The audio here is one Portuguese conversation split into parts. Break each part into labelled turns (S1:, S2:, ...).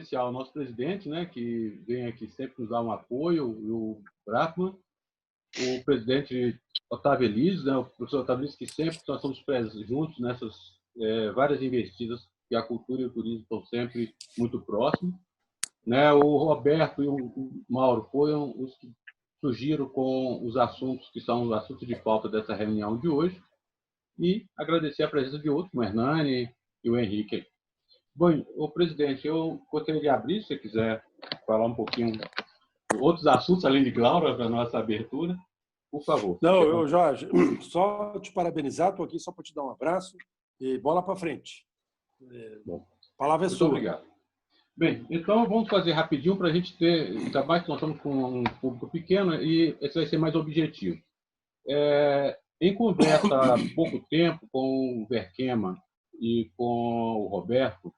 S1: especial ao nosso presidente, né, que vem aqui sempre nos dar um apoio, o Brafman, o presidente Otávio Elias, né, o professor Otávio Elias, que sempre nós estamos presentes juntos nessas várias investidas, que a cultura e o turismo estão sempre muito próximos. Né, o Roberto e o Mauro foram os que surgiram com os assuntos que são os assuntos de pauta dessa reunião de hoje. E agradecer a presença de outros, como o Hernani e o Henrique. Bom, o presidente, eu gostaria de abrir, se você quiser falar um pouquinho de outros assuntos, além de Glaura, para a nossa abertura, por favor.
S2: Não, Jorge, só te parabenizar, estou aqui só para te dar um abraço e bola para frente.
S1: Bom,
S2: a palavra é
S1: muito
S2: sua.
S1: Obrigado. Bem, então vamos fazer rapidinho para a gente ter, ainda mais que nós estamos com um público pequeno e esse vai ser mais objetivo. Em conversa há pouco tempo com o Verquema e com o Roberto,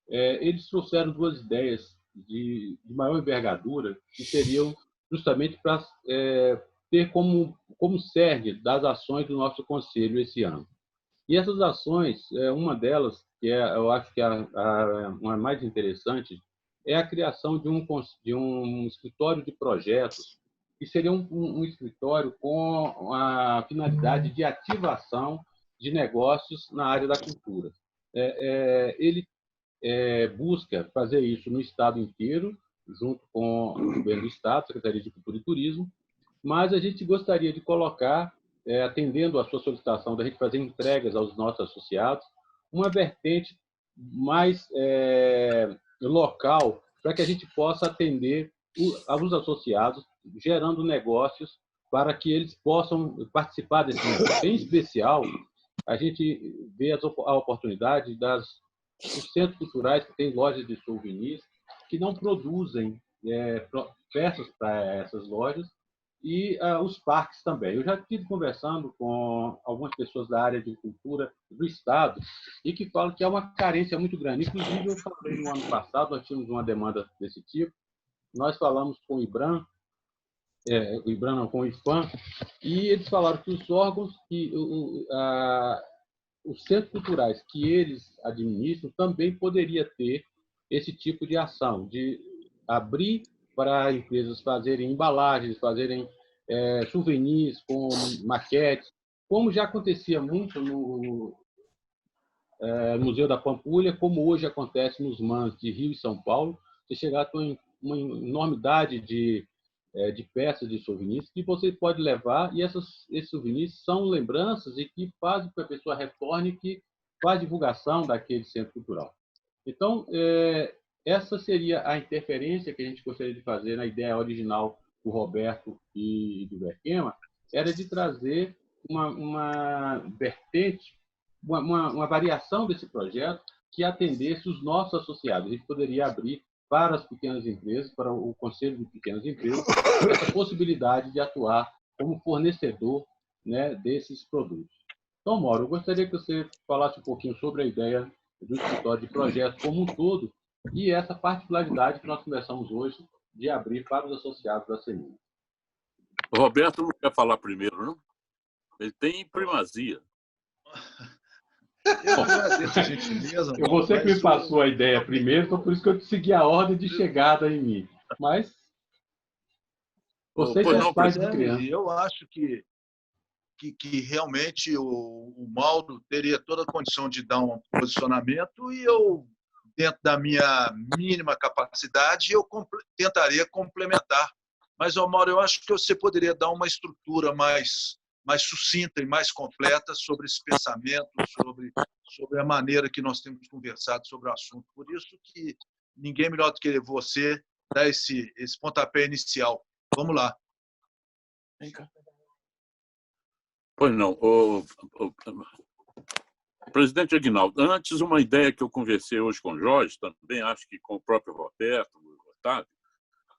S1: eles trouxeram duas ideias de maior envergadura que seriam justamente para ter como cerne das ações do nosso Conselho esse ano. E essas ações, uma delas, que eu acho que é uma mais interessante, é a criação de um escritório de projetos, que seria um escritório com a finalidade de ativação de negócios na área da cultura. Ele busca fazer isso no Estado inteiro, junto com o Governo do Estado, Secretaria de Cultura e Turismo, mas a gente gostaria de colocar, atendendo à sua solicitação da gente fazer entregas aos nossos associados, uma vertente mais local para que a gente possa atender os associados, gerando negócios para que eles possam participar desse negócio. Em especial, a gente vê a oportunidade dos centros culturais que têm lojas de souvenirs que não produzem peças para essas lojas, e os parques também. Eu já estive conversando com algumas pessoas da área de cultura do Estado e que falam que há uma carência muito grande. Inclusive, eu falei no ano passado, nós tínhamos uma demanda desse tipo, nós falamos com o IBRAM, com o IFAM, e eles falaram que os órgãos, os centros culturais que eles administram também poderia ter esse tipo de ação, de abrir para empresas fazerem embalagens, fazerem souvenirs com maquetes, como já acontecia muito no Museu da Pampulha, como hoje acontece nos MANs de Rio e São Paulo. Você chegar a uma enormidade de peças de souvenirs que você pode levar, e esses souvenirs são lembranças e que fazem com que a pessoa retorne, que faz divulgação daquele centro cultural. Então, essa seria a interferência que a gente gostaria de fazer na ideia original do Roberto e do Verquema, era de trazer uma vertente, uma variação desse projeto que atendesse os nossos associados. A gente poderia abrir para as pequenas empresas, para o Conselho de Pequenas Empresas, essa possibilidade de atuar como fornecedor, né, desses produtos. Então, Mauro, eu gostaria que você falasse um pouquinho sobre a ideia do escritório de projeto como um todo e essa particularidade que nós conversamos hoje de abrir para os associados da CEMIG.
S3: O Roberto não quer falar primeiro, não? Ele tem primazia.
S1: Você que me passou a ideia primeiro, então por isso que eu segui a ordem de chegada em mim. Mas você já faz de criança.
S4: Eu acho que realmente o Mauro teria toda a condição de dar um posicionamento e eu, dentro da minha mínima capacidade, eu tentaria complementar. Mas, Mauro, eu acho que você poderia dar uma estrutura mais sucinta e mais completa sobre esse pensamento, sobre a maneira que nós temos conversado sobre o assunto. Por isso que ninguém melhor do que você dá esse pontapé inicial. Vamos lá.
S3: Vem cá. Pois não. O presidente Aguinaldo, antes uma ideia que eu conversei hoje com o Jorge, também acho que com o próprio Roberto, o Otávio,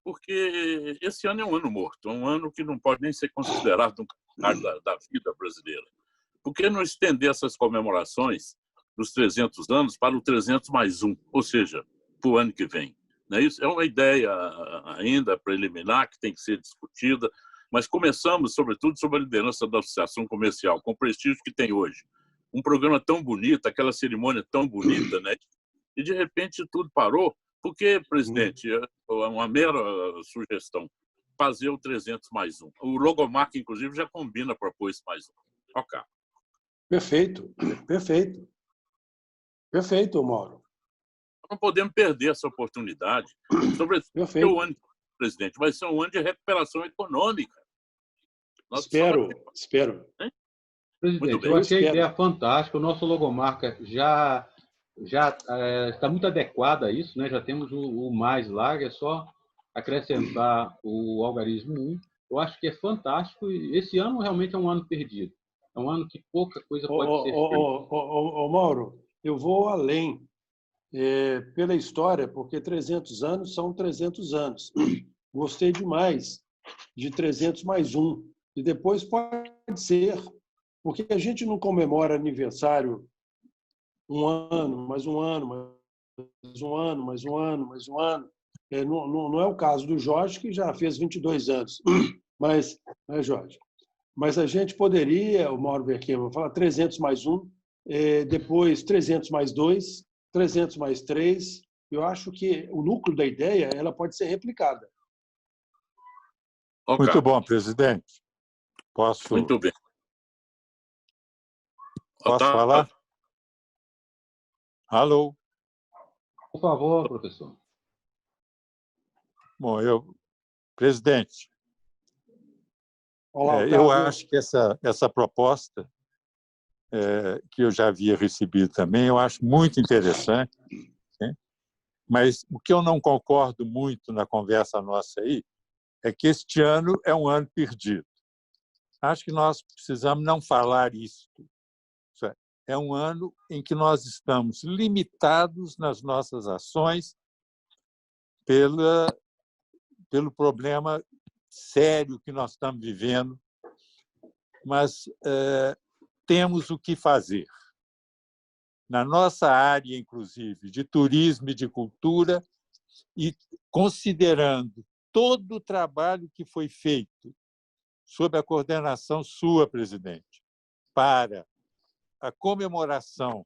S3: porque esse ano é um ano morto, um ano que não pode nem ser considerado um calendário da vida brasileira. Por que não estender essas comemorações dos 300 anos para o 300+1, ou seja, para o ano que vem? Não é isso? É uma ideia ainda preliminar que tem que ser discutida, mas começamos, sobretudo, sob a liderança da Associação Comercial, com o prestígio que tem hoje. Um programa tão bonito, aquela cerimônia tão bonita, né? E, de repente, tudo parou Porque, presidente, uma mera sugestão, fazer o 300+1. O logomarca, inclusive, já combina propor esse +1. Ok.
S2: Perfeito, perfeito. Perfeito, Mauro.
S3: Não podemos perder essa oportunidade, sobretudo porque o ano, presidente, vai ser um ano de recuperação econômica.
S2: Espero.
S1: Presidente, eu achei a ideia fantástica. O nosso logomarca já está muito adequado a isso, né? Já temos o mais lá, é só acrescentar o algarismo 1. Eu acho que é fantástico e esse ano realmente é um ano perdido. É um ano que pouca coisa pode ser feita.
S2: Mauro, eu vou além pela história, porque 300 anos são 300 anos. Gostei demais de 300+1. E depois pode ser, porque a gente não comemora aniversário um ano, mais um ano, mais um ano, mais um ano, mais um ano. Não é o caso do Jorge, que já fez 22 anos. Mas, Jorge, mas a gente poderia, o Mauro Berquema, falar 300+1, depois 300+2, 300+3. Eu acho que o núcleo da ideia ela pode ser replicada.
S3: Okay.
S5: Muito bom, presidente. Posso?
S3: Muito bem.
S5: Posso falar? Alô?
S1: Por favor, professor.
S5: Bom, presidente,
S2: Olá,
S5: eu acho que essa proposta, que eu já havia recebido também, eu acho muito interessante, né? Mas o que eu não concordo muito na conversa nossa aí é que este ano é um ano perdido. Acho que nós precisamos não falar isso. É um ano em que nós estamos limitados nas nossas ações pelo problema sério que nós estamos vivendo, mas temos o que fazer. Na nossa área, inclusive, de turismo e de cultura, e considerando todo o trabalho que foi feito sob a coordenação sua, presidente, para a comemoração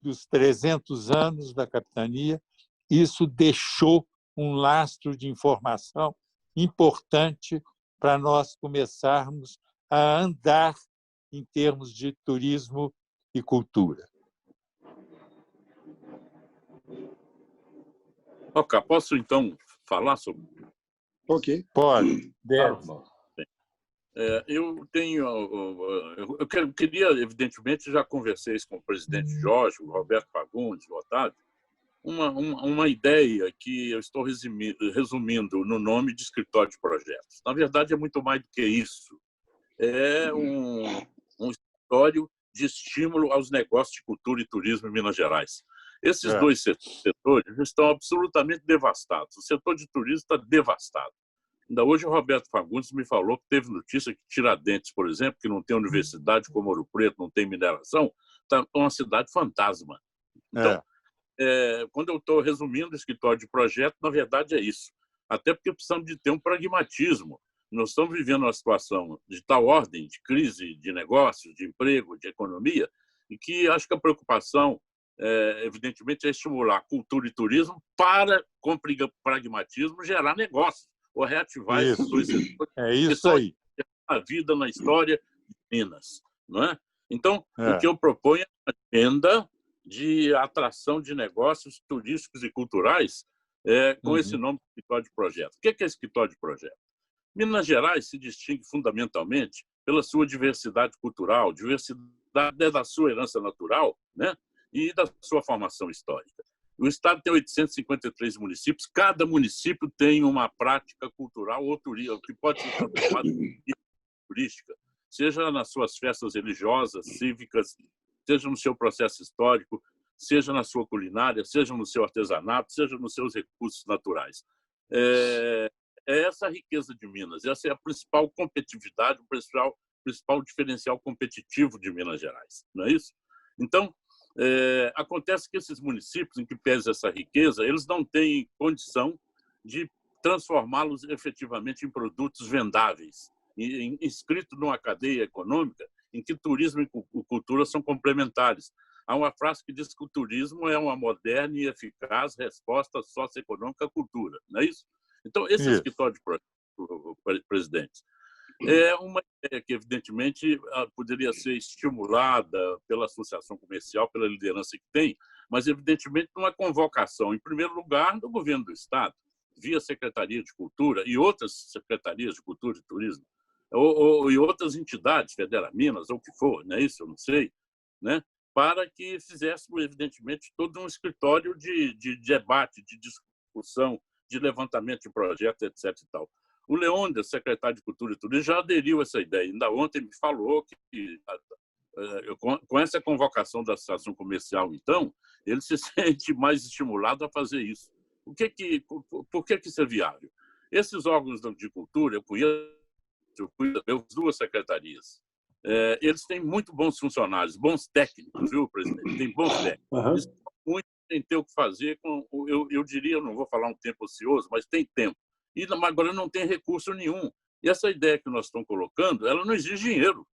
S5: dos 300 anos da capitania, isso deixou um lastro de informação importante para nós começarmos a andar em termos de turismo e cultura.
S3: Ok, posso então falar sobre?
S2: Ok.
S5: Pode. Deve.
S3: Eu queria, evidentemente, já conversei isso com o presidente Jorge, o Roberto Fagundes, o Otávio, uma ideia que eu estou resumindo no nome de escritório de projetos. Na verdade, é muito mais do que isso. É um escritório de estímulo aos negócios de cultura e turismo em Minas Gerais. Esses dois setores estão absolutamente devastados. O setor de turismo está devastado. Ainda hoje o Roberto Fagundes me falou que teve notícia que Tiradentes, por exemplo, que não tem universidade como Ouro Preto, não tem mineração, está uma cidade fantasma. Então, quando eu estou resumindo o escritório de projeto, na verdade é isso. Até porque precisamos de ter um pragmatismo. Nós estamos vivendo uma situação de tal ordem, de crise de negócios, de emprego, de economia, e que acho que a preocupação, evidentemente, é estimular cultura e turismo para, com pragmatismo, gerar negócios, ou reativar esses dois setores.
S5: É isso aí.
S3: A vida na história de Minas. Não é? Então, o que eu proponho é uma agenda de atração de negócios turísticos e culturais com esse nome de escritório de projeto. O que é escritório de projeto? Minas Gerais se distingue fundamentalmente pela sua diversidade cultural, diversidade da sua herança natural, né? E da sua formação histórica. O estado tem 853 municípios, cada município tem uma prática cultural ou turística, que pode ser transformada em turística, seja nas suas festas religiosas, cívicas, seja no seu processo histórico, seja na sua culinária, seja no seu artesanato, seja nos seus recursos naturais. É essa a riqueza de Minas, essa é a principal competitividade, o principal diferencial competitivo de Minas Gerais, não é isso? Então, acontece que esses municípios em que pesa essa riqueza, eles não têm condição de transformá-los efetivamente em produtos vendáveis, inscritos numa cadeia econômica em que turismo e cultura são complementares. Há uma frase que diz que o turismo é uma moderna e eficaz resposta socioeconômica à cultura, não é isso? Então, esse escritório de presidentes é uma ideia que, evidentemente, poderia ser estimulada pela associação comercial, pela liderança que tem, mas, evidentemente, uma convocação, em primeiro lugar, do governo do Estado, via Secretaria de Cultura e outras secretarias de Cultura e Turismo, e outras entidades, Federaminas, ou o que for, não é isso? Eu não sei, né? Para que fizéssemos, evidentemente, todo um escritório de debate, de discussão, de levantamento de projetos, etc. E tal. O Leônidas, secretário de Cultura e Turismo, já aderiu a essa ideia. Ainda ontem me falou que, com essa convocação da Associação Comercial, então, ele se sente mais estimulado a fazer isso. Por que isso é viável? Esses órgãos de cultura, eu cuido das duas secretarias, eles têm muito bons funcionários, bons técnicos, viu, presidente? Tem bons técnicos. Eles muito têm ter o que fazer com, eu diria, não vou falar um tempo ocioso, mas tem tempo. E agora não tem recurso nenhum. E essa ideia que nós estamos colocando, ela não exige dinheiro,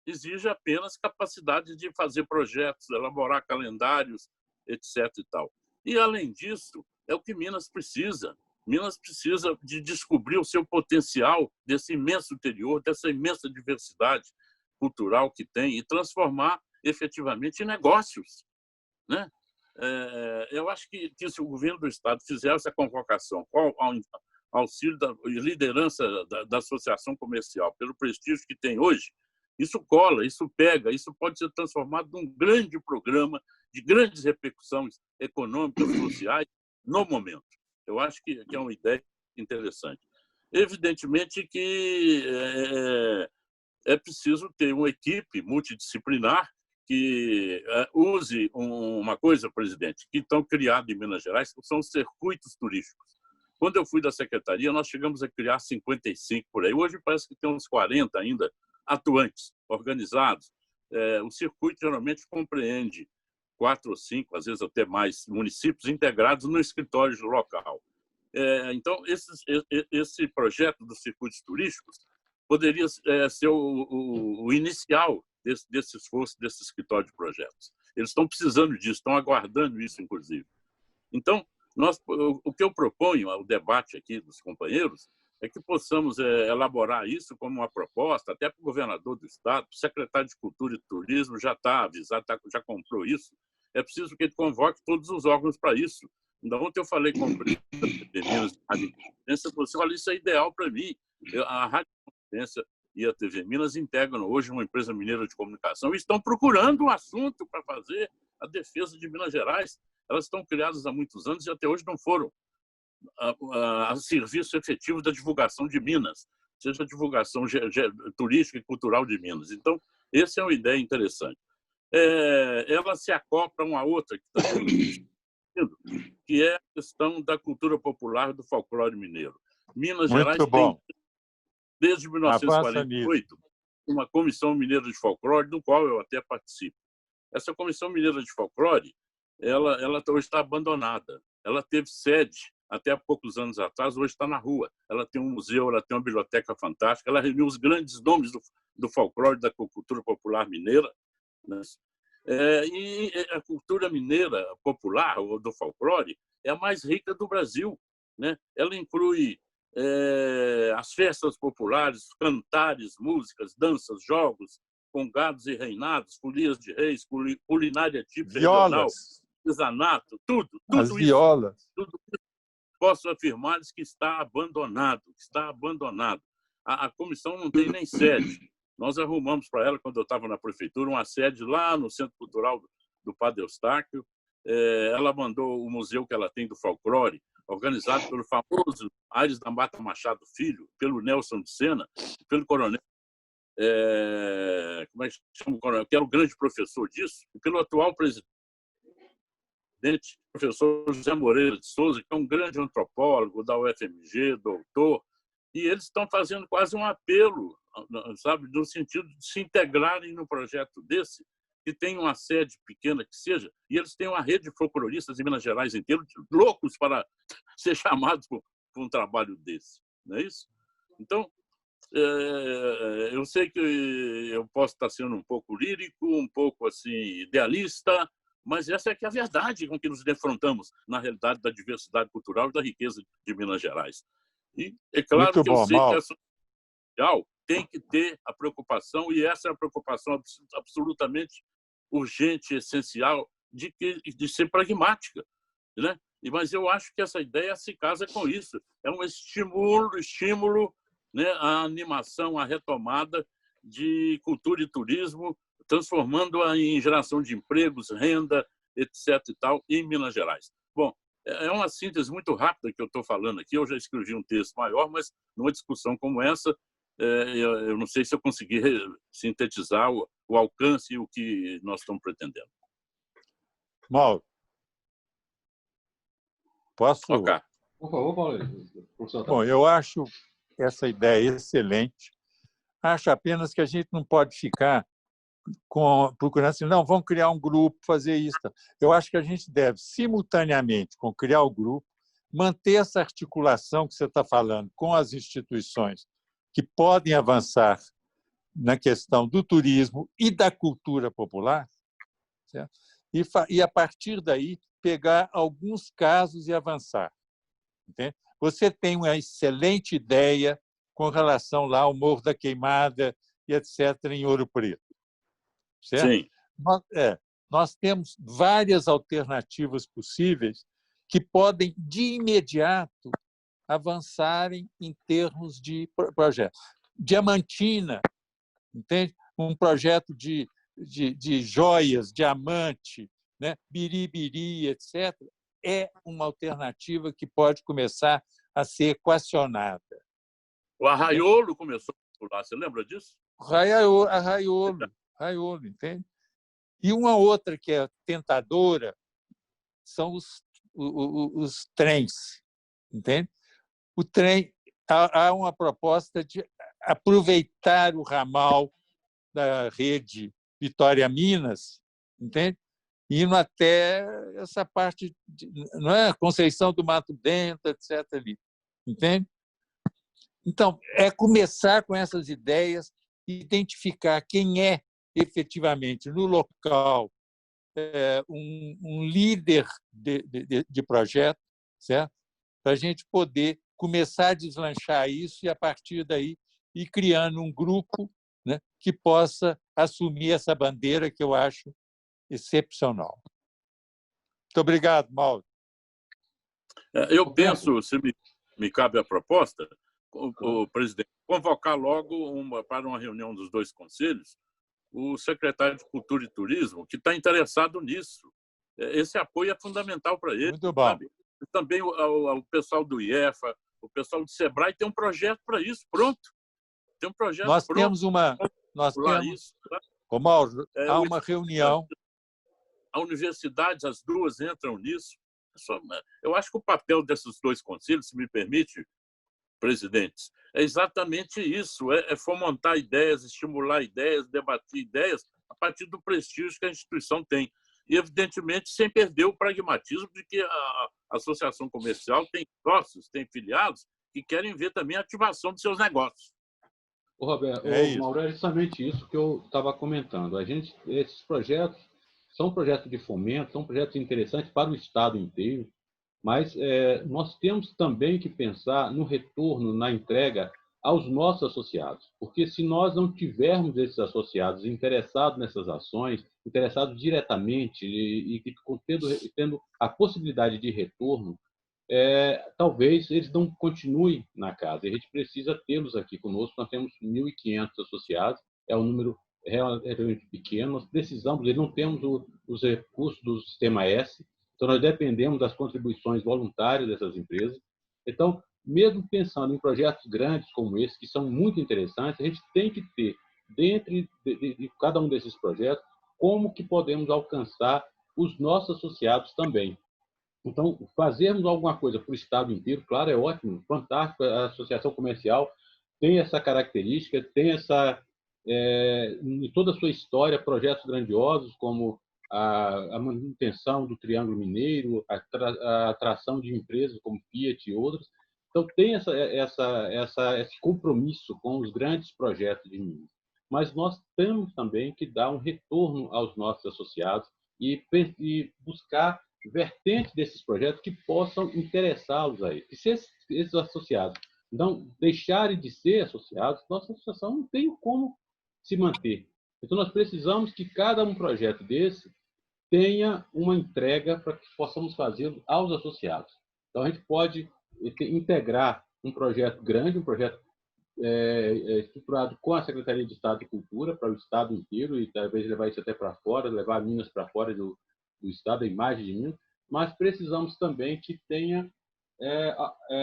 S3: exige apenas capacidade de fazer projetos, elaborar calendários, etc. E tal. E, além disso, é o que Minas precisa. Minas precisa de descobrir o seu potencial desse imenso interior, dessa imensa diversidade cultural que tem e transformar efetivamente em negócios, né? Eu acho que se o governo do Estado fizer essa convocação com auxílio da liderança da associação comercial, pelo prestígio que tem hoje, isso cola, isso pega, isso pode ser transformado num grande programa de grandes repercussões econômicas, sociais, no momento. Eu acho que é uma ideia interessante. Evidentemente que é preciso ter uma equipe multidisciplinar que use uma coisa, presidente, que estão criados em Minas Gerais, que são os circuitos turísticos. Quando eu fui da secretaria, nós chegamos a criar 55 por aí. Hoje parece que tem uns 40 ainda atuantes, organizados. O circuito geralmente compreende 4 ou 5, às vezes até mais, municípios integrados no escritório local. Então, esse projeto dos circuitos turísticos poderia ser o inicial desse esforço, desse escritório de projetos. Eles estão precisando disso, estão aguardando isso, inclusive. Então, o que eu proponho ao debate aqui dos companheiros é que possamos elaborar isso como uma proposta, até para o governador do Estado, o secretário de Cultura e Turismo já está avisado, já comprou isso. É preciso que ele convoque todos os órgãos para isso. Ainda ontem eu falei com o presidente da Minas, você falou, isso é ideal para mim. A Rádio Confidência e a TV Minas integram hoje uma empresa mineira de comunicação e estão procurando um assunto para fazer a defesa de Minas Gerais. Elas estão criadas há muitos anos e até hoje não foram a serviço efetivo da divulgação de Minas, seja a divulgação turística e cultural de Minas. Então, essa é uma ideia interessante. Ela se acopla a uma outra que está sendo discutido, que é a questão da cultura popular do folclore mineiro. Minas Gerais tem, desde 1948, uma comissão mineira de folclore, do qual eu até participo. Essa comissão mineira de folclore, ela hoje está abandonada. Ela teve sede até há poucos anos atrás, hoje está na rua. Ela tem um museu, ela tem uma biblioteca fantástica, ela reuniu os grandes nomes do folclore, da cultura popular mineira, né? E a cultura mineira popular, ou do folclore, é a mais rica do Brasil, né? Ela inclui as festas populares, cantares, músicas, danças, jogos, congados e reinados, folias de reis, culinária típica regional, artesanato, tudo
S5: as
S3: isso,
S5: violas.
S3: tudo isso, posso afirmar que está abandonado, A comissão não tem nem sede. Nós arrumamos para ela, quando eu estava na prefeitura, uma sede lá no Centro Cultural do Padre Eustáquio. Ela mandou o museu que ela tem do folclore, organizado pelo famoso Aires da Mata Machado Filho, pelo Nelson de Sena, pelo coronel, como é que chama o coronel, que era o grande professor disso, e pelo atual presidente, professor José Moreira de Souza, que é um grande antropólogo da UFMG, doutor, e eles estão fazendo quase um apelo, sabe, no sentido de se integrarem no projeto desse, que tem uma sede pequena que seja, e eles têm uma rede de folcloristas em Minas Gerais inteiro, loucos para ser chamados por um trabalho desse, não é isso? Então, Eu sei que eu posso estar sendo um pouco lírico, um pouco assim idealista, mas essa é que é a verdade com que nos defrontamos na realidade da diversidade cultural e da riqueza de Minas Gerais. E é claro
S5: Muito
S3: que eu
S5: bom,
S3: sei que a
S5: Mauro.
S3: social tem que ter a preocupação, e essa é a preocupação absolutamente urgente, essencial, de ser pragmática, né? Mas eu acho que essa ideia se casa com isso. É um estímulo, né, à animação, à retomada de cultura e turismo, transformando-a em geração de empregos, renda, etc. e tal, em Minas Gerais. Bom, é uma síntese muito rápida que eu estou falando aqui. Eu já escrevi um texto maior, mas numa discussão como essa, eu não sei se eu consegui sintetizar o alcance e o que nós estamos pretendendo.
S5: Mauro, posso?
S3: Ok.
S1: Por favor, Paulo.
S5: Bom, eu acho essa ideia excelente. Acho apenas que a gente não pode ficar procurando assim, não, vamos criar um grupo, fazer isso. Eu acho que a gente deve, simultaneamente com criar o grupo, manter essa articulação que você está falando com as instituições que podem avançar na questão do turismo e da cultura popular, certo? E, a partir daí, pegar alguns casos e avançar. Entende? Você tem uma excelente ideia com relação lá ao Morro da Queimada e etc., em Ouro Preto. Certo?
S3: Sim.
S5: Nós temos várias alternativas possíveis que podem, de imediato, avançarem em termos de projeto. Diamantina, entende? Um projeto de joias, diamante, né? Biribiri, etc., é uma alternativa que pode começar a ser equacionada.
S3: O Arraiolo começou por lá, você lembra disso?
S5: Arraiolo, entende? E uma outra que é tentadora são os trens, entende? O trem, há uma proposta de aproveitar o ramal da rede Vitória-Minas, entende? Indo até essa parte, não é? Conceição do Mato Dentro, etc. ali, entende? Então, é começar com essas ideias, identificar quem é efetivamente no local um líder de projeto, certo? Para a gente poder começar a deslanchar isso e, a partir daí, ir criando um grupo, né, que possa assumir essa bandeira que eu acho excepcional. Muito obrigado, Mauro.
S3: Eu penso, se me cabe a proposta, o presidente, convocar logo para uma reunião dos dois conselhos o secretário de Cultura e Turismo, que está interessado nisso. Esse apoio é fundamental para ele.
S5: Muito bom.
S3: Sabe? Também o pessoal do IEFA, o pessoal do SEBRAE tem um projeto para isso, pronto. Tem um projeto
S5: nós
S3: pronto.
S5: Temos uma... Nós temos...
S3: Isso, tá?
S5: Ô, Mauro, há uma reunião...
S3: A universidade, as duas entram nisso. Eu acho que o papel desses dois conselhos, se me permite, presidentes, é exatamente isso, é fomentar ideias, estimular ideias, debater ideias a partir do prestígio que a instituição tem. E, evidentemente, sem perder o pragmatismo de que a associação comercial tem sócios, tem filiados que querem ver também a ativação dos seus negócios.
S1: Roberto, Mauro, é justamente isso que eu estava comentando. Esses projetos são projetos de fomento, são projetos interessantes para o Estado inteiro, mas nós temos também que pensar no retorno, na entrega aos nossos associados, porque se nós não tivermos esses associados interessados nessas ações, interessados diretamente e tendo a possibilidade de retorno, talvez eles não continuem na casa. A gente precisa tê-los aqui conosco. Nós temos 1.500 associados, é um número relativamente pequeno. Nós precisamos, não temos os recursos do Sistema S, então nós dependemos das contribuições voluntárias dessas empresas. Então, mesmo pensando em projetos grandes como esse, que são muito interessantes, a gente tem que ter, dentro de cada um desses projetos, como que podemos alcançar os nossos associados também. Então, fazermos alguma coisa para o Estado inteiro, claro, é ótimo, fantástico. A associação comercial tem essa característica, tem em toda a sua história, projetos grandiosos como a manutenção do Triângulo Mineiro, a atração de empresas como Fiat e outras, Então, tem esse compromisso com os grandes projetos de Minas. Mas nós temos também que dar um retorno aos nossos associados e buscar vertentes desses projetos que possam interessá-los a eles. E se esses associados não deixarem de ser associados, nossa associação não tem como se manter. Então, nós precisamos que cada projeto desse tenha uma entrega para que possamos fazer aos associados. Então, a gente pode integrar um projeto grande, um projeto estruturado com a Secretaria de Estado de Cultura para o Estado inteiro e talvez levar isso até para fora, levar Minas para fora do Estado, a imagem de Minas, mas precisamos também que tenha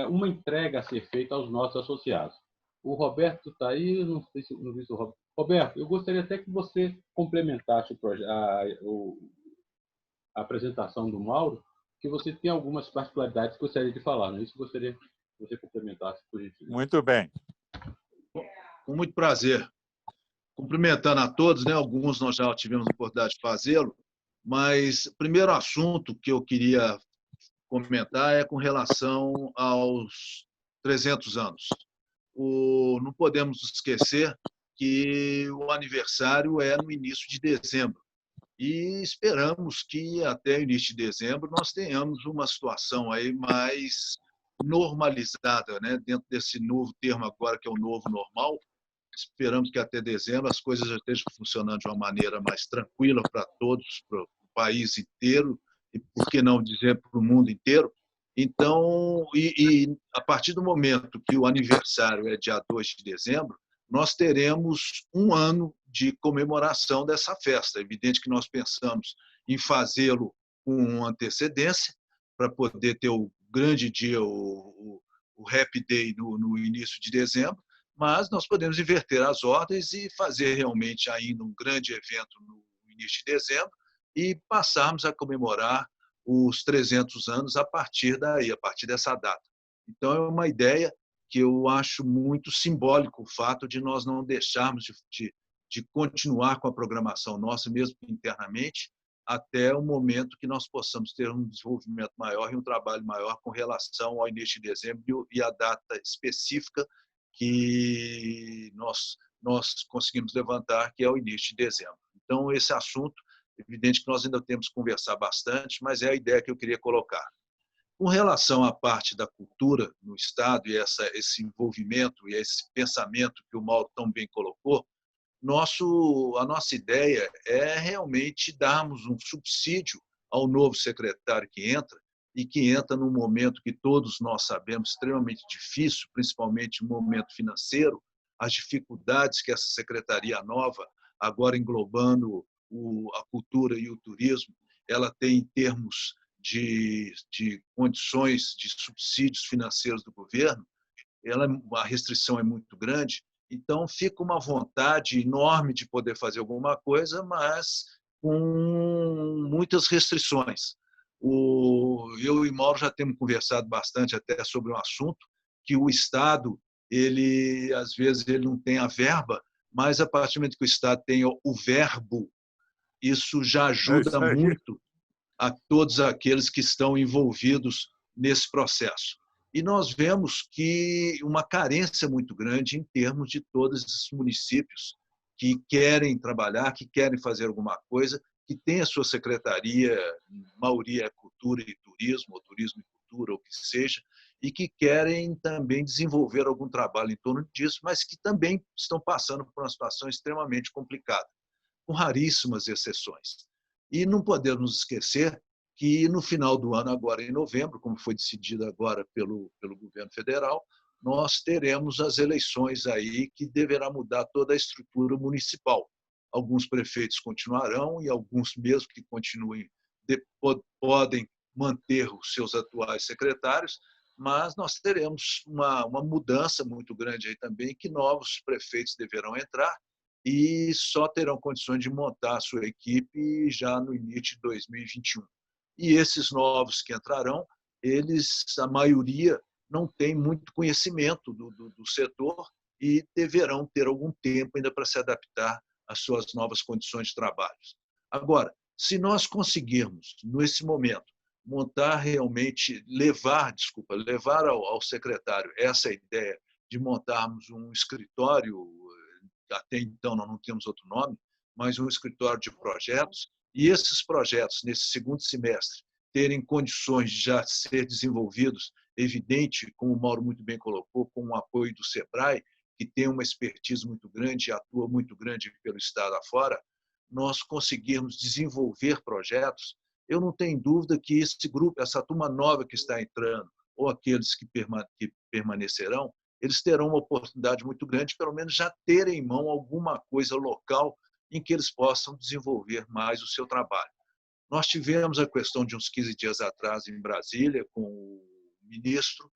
S1: uma entrega a ser feita aos nossos associados. O Roberto está aí, não sei se não vi o Roberto. Roberto, eu gostaria até que você complementasse a apresentação do Mauro, que você tem algumas particularidades que gostaria de falar, não é isso? Eu gostaria que você complementasse, por gentileza.
S5: Muito bem.
S4: Com muito prazer. Cumprimentando a todos, né? Alguns nós já tivemos a oportunidade de fazê-lo, mas o primeiro assunto que eu queria comentar é com relação aos 300 anos. Não podemos esquecer que o aniversário é no início de dezembro e esperamos que até o início de dezembro nós tenhamos uma situação aí mais normalizada, né? Dentro desse novo termo agora que é o novo normal. Esperamos que até dezembro as coisas já estejam funcionando de uma maneira mais tranquila para todos, para o país inteiro e, por que não dizer, para o mundo inteiro. Então, a partir do momento que o aniversário é dia 2 de dezembro, nós teremos um ano de comemoração dessa festa. É evidente que nós pensamos em fazê-lo com antecedência, para poder ter o grande dia, o Happy Day, no início de dezembro, mas nós podemos inverter as ordens e fazer realmente ainda um grande evento no início de dezembro e passarmos a comemorar os 300 anos a partir daí, a partir dessa data. Então, é uma ideia que eu acho muito simbólico o fato de nós não deixarmos de continuar com a programação nossa, mesmo internamente, até o momento que nós possamos ter um desenvolvimento maior e um trabalho maior com relação ao início de dezembro e a data específica que nós conseguimos levantar, que é o início de dezembro. Então, esse assunto, é evidente que nós ainda temos que conversar bastante, mas é a ideia que eu queria colocar. Com relação à parte da cultura no Estado e esse envolvimento e esse pensamento que o Mauro tão bem colocou, a nossa ideia é realmente darmos um subsídio ao novo secretário que entra, e que entra num momento que todos nós sabemos extremamente difícil, principalmente no momento financeiro, as dificuldades que essa secretaria nova, agora englobando a cultura e o turismo, ela tem em termos de condições de subsídios financeiros do governo, a restrição é muito grande, então fica uma vontade enorme de poder fazer alguma coisa, mas com muitas restrições. Eu e Mauro já temos conversado bastante até sobre um assunto que o Estado, às vezes ele não tem a verba, mas a partir do momento que o Estado tem o verbo, isso já ajuda muito a todos aqueles que estão envolvidos nesse processo. E nós vemos que uma carência muito grande em termos de todos esses municípios que querem trabalhar, que querem fazer alguma coisa, que tem a sua secretaria, a maioria é cultura e turismo, ou turismo e cultura, ou o que seja, e que querem também desenvolver algum trabalho em torno disso, mas que também estão passando por uma situação extremamente complicada, com raríssimas exceções. E não podemos esquecer que no final do ano, agora em novembro, como foi decidido agora pelo governo federal, nós teremos as eleições aí que deverá mudar toda a estrutura municipal. Alguns prefeitos continuarão e alguns mesmo que continuem podem manter os seus atuais secretários, mas nós teremos uma mudança muito grande aí também, que novos prefeitos deverão entrar e só terão condições de montar a sua equipe já no início de 2021. E esses novos que entrarão, a maioria não tem muito conhecimento do setor e deverão ter algum tempo ainda para se adaptar às suas novas condições de trabalho. Agora, se nós conseguirmos, nesse momento, montar realmente, levar ao secretário essa ideia de montarmos um escritório, até então nós não temos outro nome, mas um escritório de projetos, e esses projetos, nesse segundo semestre, terem condições de já ser desenvolvidos, evidente, como o Mauro muito bem colocou, com o apoio do SEBRAE, que tem uma expertise muito grande e atua muito grande pelo Estado afora, nós conseguirmos desenvolver projetos. Eu não tenho dúvida que esse grupo, essa turma nova que está entrando, ou aqueles que permanecerão, eles terão uma oportunidade muito grande, pelo menos já ter em mão alguma coisa local em que eles possam desenvolver mais o seu trabalho. Nós tivemos a questão de uns 15 dias atrás em Brasília com o ministro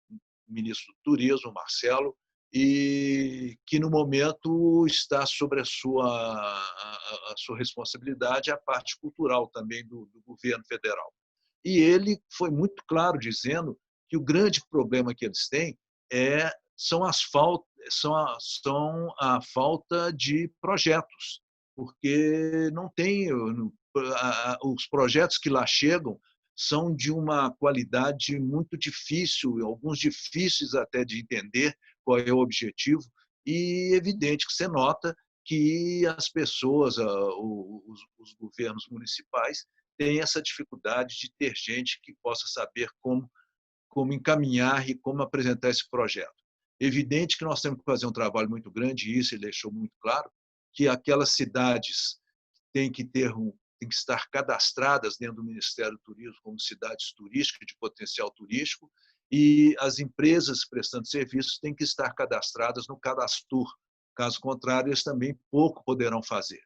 S4: do Turismo, Marcelo, e que no momento está sobre a sua responsabilidade a parte cultural também do governo federal. E ele foi muito claro dizendo que o grande problema que eles têm são a falta de projetos, porque não tem os projetos que lá chegam são de uma qualidade muito difícil, alguns difíceis até de entender qual é o objetivo, e evidente que você nota que as pessoas, os governos municipais, têm essa dificuldade de ter gente que possa saber como encaminhar e como apresentar esse projeto. Evidente que nós temos que fazer um trabalho muito grande, e isso ele deixou muito claro, que aquelas cidades têm que estar cadastradas dentro do Ministério do Turismo como cidades turísticas de potencial turístico, e as empresas prestando serviços têm que estar cadastradas no Cadastur. Caso contrário, eles também pouco poderão fazer.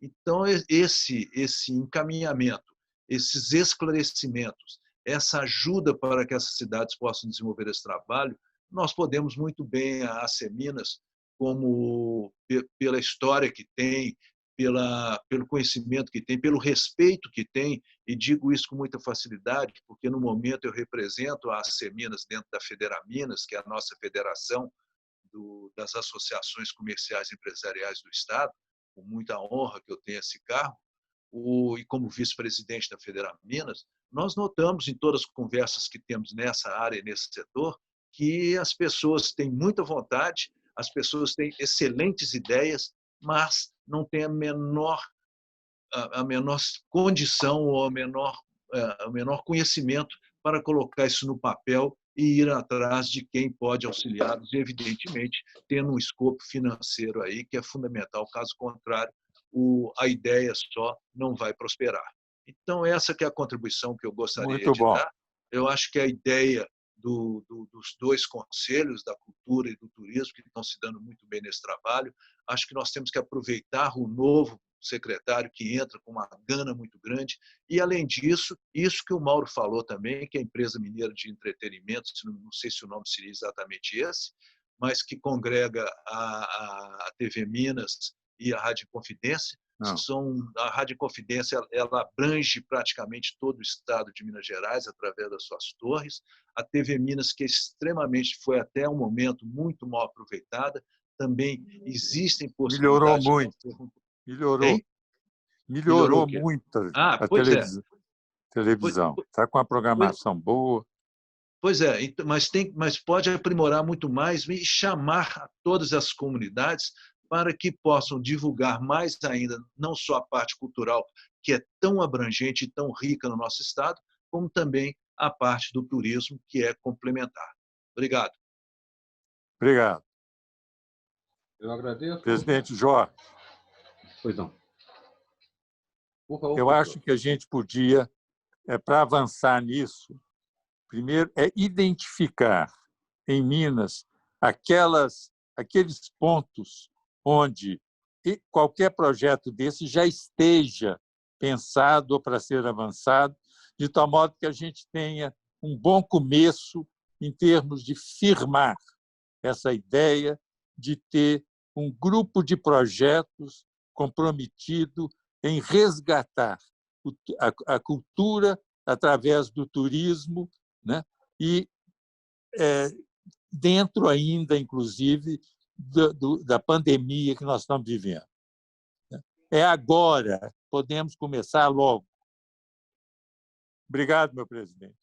S4: Então, esse encaminhamento, esses esclarecimentos, essa ajuda para que essas cidades possam desenvolver esse trabalho, nós podemos muito bem, a Aceminas, como pela história que tem, pelo conhecimento que tem, pelo respeito que tem, e digo isso com muita facilidade, porque no momento eu represento a Aceminas dentro da Federaminas, que é a nossa federação das associações comerciais e empresariais do Estado, com muita honra que eu tenho esse cargo, e como vice-presidente da Federaminas, nós notamos em todas as conversas que temos nessa área, nesse setor, que as pessoas têm muita vontade, as pessoas têm excelentes ideias, mas não têm a menor condição ou o menor conhecimento para colocar isso no papel e ir atrás de quem pode auxiliá-los, e, evidentemente, tendo um escopo financeiro aí que é fundamental. Caso contrário, a ideia só não vai prosperar. Então, essa que é a contribuição que eu gostaria
S5: Muito
S4: de
S5: bom.
S4: dar. Eu acho que a ideia dos dois conselhos, da cultura e do turismo, que estão se dando muito bem nesse trabalho, acho que nós temos que aproveitar o novo secretário que entra com uma gana muito grande. E, além disso, isso que o Mauro falou também, que a empresa mineira de entretenimento, não sei se o nome seria exatamente esse, mas que congrega a TV Minas e a Rádio Confidência. A Rádio Confidência ela abrange praticamente todo o estado de Minas Gerais através das suas torres. A TV Minas, que foi até um momento muito mal aproveitada, também existem possibilidades.
S5: Melhorou muito.
S4: Melhorou
S5: muito a
S4: pois
S5: televisão. Está com uma programação boa.
S4: Pois é, mas pode aprimorar muito mais e chamar a todas as comunidades para que possam divulgar mais ainda, não só a parte cultural, que é tão abrangente e tão rica no nosso estado, como também a parte do turismo, que é complementar. Obrigado.
S5: Obrigado.
S1: Eu agradeço.
S5: Presidente Jorge.
S1: Pois não.
S5: Eu acho que a gente podia, para avançar nisso, primeiro é identificar em Minas aqueles pontos onde qualquer projeto desse já esteja pensado para ser avançado, de tal modo que a gente tenha um bom começo em termos de firmar essa ideia de ter um grupo de projetos comprometido em resgatar a cultura através do turismo, né? E dentro ainda, inclusive, da pandemia que nós estamos vivendo. É agora, podemos começar logo. Obrigado, meu presidente.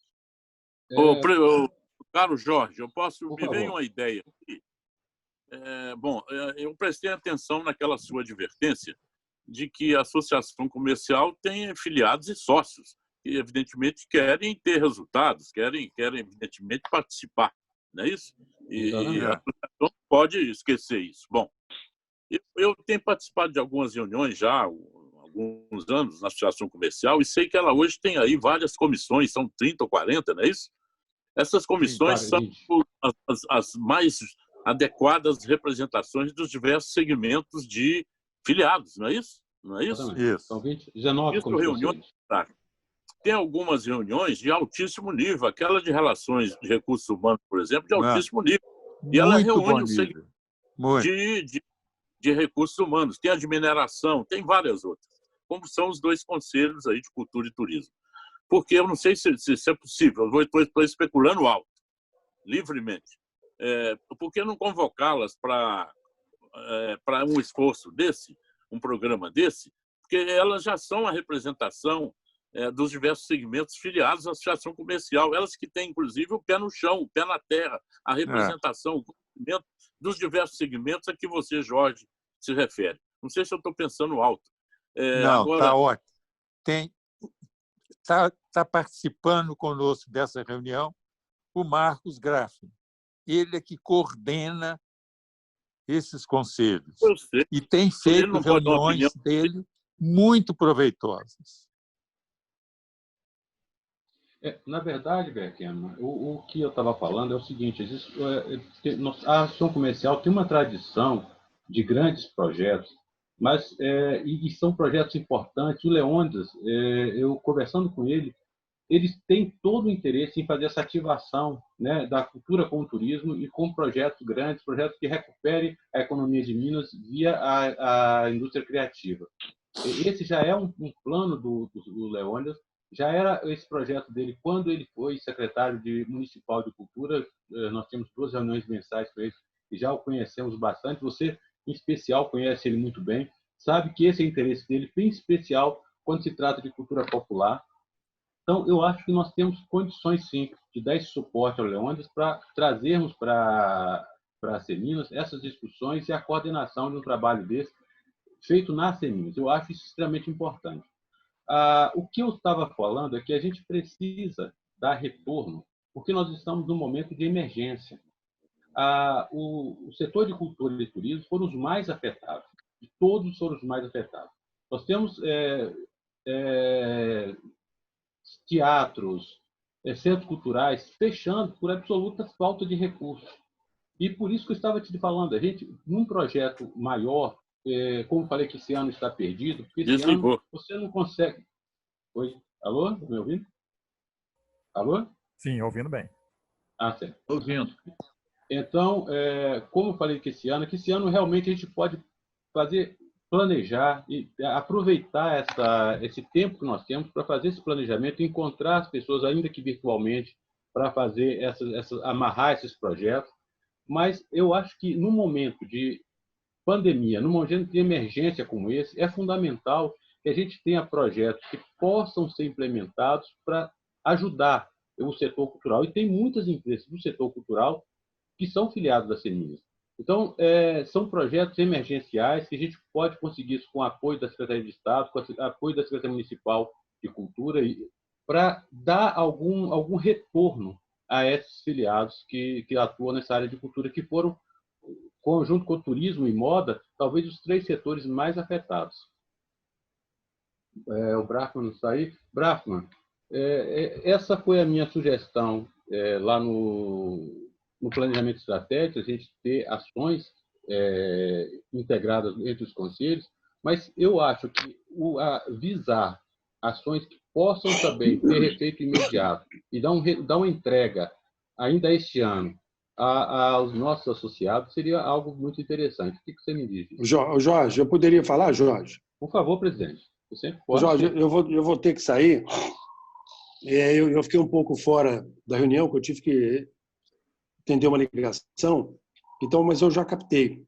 S3: Caro Jorge,
S1: Por
S3: me veio
S1: favor.
S3: uma ideia aqui. Eu prestei atenção naquela sua advertência de que a associação comercial tem filiados e sócios que, evidentemente, querem ter resultados, querem evidentemente, participar, não é isso? E
S1: Exatamente.
S3: a associação não pode esquecer isso. Bom, eu tenho participado de algumas reuniões já há alguns anos na associação comercial e sei que ela hoje tem aí várias comissões, são 30 ou 40, não é isso? Essas comissões são as mais adequadas representações dos diversos segmentos de filiados, não é isso? Não é isso?
S5: Isso.
S1: São 19
S3: Isso,
S1: comissões.
S3: reuniões. Tá. Tem algumas reuniões de altíssimo nível, aquela de relações de recursos humanos, por exemplo, de altíssimo nível. E ela
S5: Muito bom
S3: reúne o
S5: nível.
S3: segmento
S5: Muito.
S3: de recursos humanos, tem a de mineração, tem várias outras, como são os dois conselhos aí de cultura e turismo. Porque eu não sei se é possível, estou especulando alto, livremente. Por que não convocá-las para um esforço desse, um programa desse? Porque elas já são a representação dos diversos segmentos filiados à associação comercial, elas que têm, inclusive, o pé no chão, o pé na terra, a representação, o conhecimento dos diversos segmentos a que você, Jorge, se refere. Não sei se eu estou pensando alto.
S5: Não,
S3: agora...
S5: está ótimo. Está participando conosco dessa reunião o Marcos Graffin. Ele é que coordena esses conselhos.
S3: Eu sei.
S5: E tem feito reuniões dele muito proveitosas.
S1: Na verdade, Beckman, o que eu estava falando é o seguinte: a ação comercial tem uma tradição de grandes projetos, mas e são projetos importantes. O Leônidas, eu conversando com ele, eles têm todo o interesse em fazer essa ativação, né, da cultura com o turismo e com projetos grandes, projetos que recuperem a economia de Minas via a indústria criativa. Esse já é um plano do Leônidas. Já era esse projeto dele quando ele foi secretário municipal de cultura. Nós tínhamos 2 reuniões mensais com ele e já o conhecemos bastante. Você, em especial, conhece ele muito bem, sabe que esse é o interesse dele, em especial quando se trata de cultura popular. Então, eu acho que nós temos condições, sim, de dar esse suporte ao Leônidas para trazermos para a Seminas essas discussões e a coordenação de um trabalho desse feito na Seminas. Eu acho isso extremamente importante. O que eu estava falando é que a gente precisa dar retorno, porque nós estamos num momento de emergência. O setor de cultura e turismo foram os mais afetados, de todos foram os mais afetados. Nós temos teatros, centros culturais fechando por absoluta falta de recursos. E por isso que eu estava te falando, a gente, num projeto maior, como falei que esse ano está perdido, porque esse ano você não consegue... Oi? Alô? Tá me ouvindo? Alô?
S6: Sim, ouvindo bem.
S1: Certo.
S4: Ouvindo.
S1: Então, como eu falei que esse ano realmente a gente pode planejar e aproveitar esse tempo que nós temos para fazer esse planejamento, encontrar as pessoas, ainda que virtualmente, para fazer amarrar esses projetos. Mas eu acho que no momento de pandemia, no momento de emergência como esse, é fundamental que a gente tenha projetos que possam ser implementados para ajudar o setor cultural. E tem muitas empresas do setor cultural que são filiadas da Seminas. Então, são projetos emergenciais que a gente pode conseguir isso com o apoio da Secretaria de Estado, com o apoio da Secretaria Municipal de Cultura, para dar algum retorno a esses filiados que atuam nessa área de cultura, que foram, junto com o turismo e moda, talvez os 3 setores mais afetados. O Brafman não está aí. Brafman, essa foi a minha sugestão lá no planejamento estratégico, a gente ter ações integradas entre os conselhos, mas eu acho que visar ações que possam também ter efeito imediato e dar uma entrega ainda este ano aos nossos associados seria algo muito interessante. O que você me diz?
S2: Jorge, eu poderia falar, Jorge?
S1: Por favor, presidente. Eu sempre posso.
S2: Jorge, eu vou ter que sair. Eu fiquei um pouco fora da reunião, porque eu tive que atender uma ligação, mas eu já captei.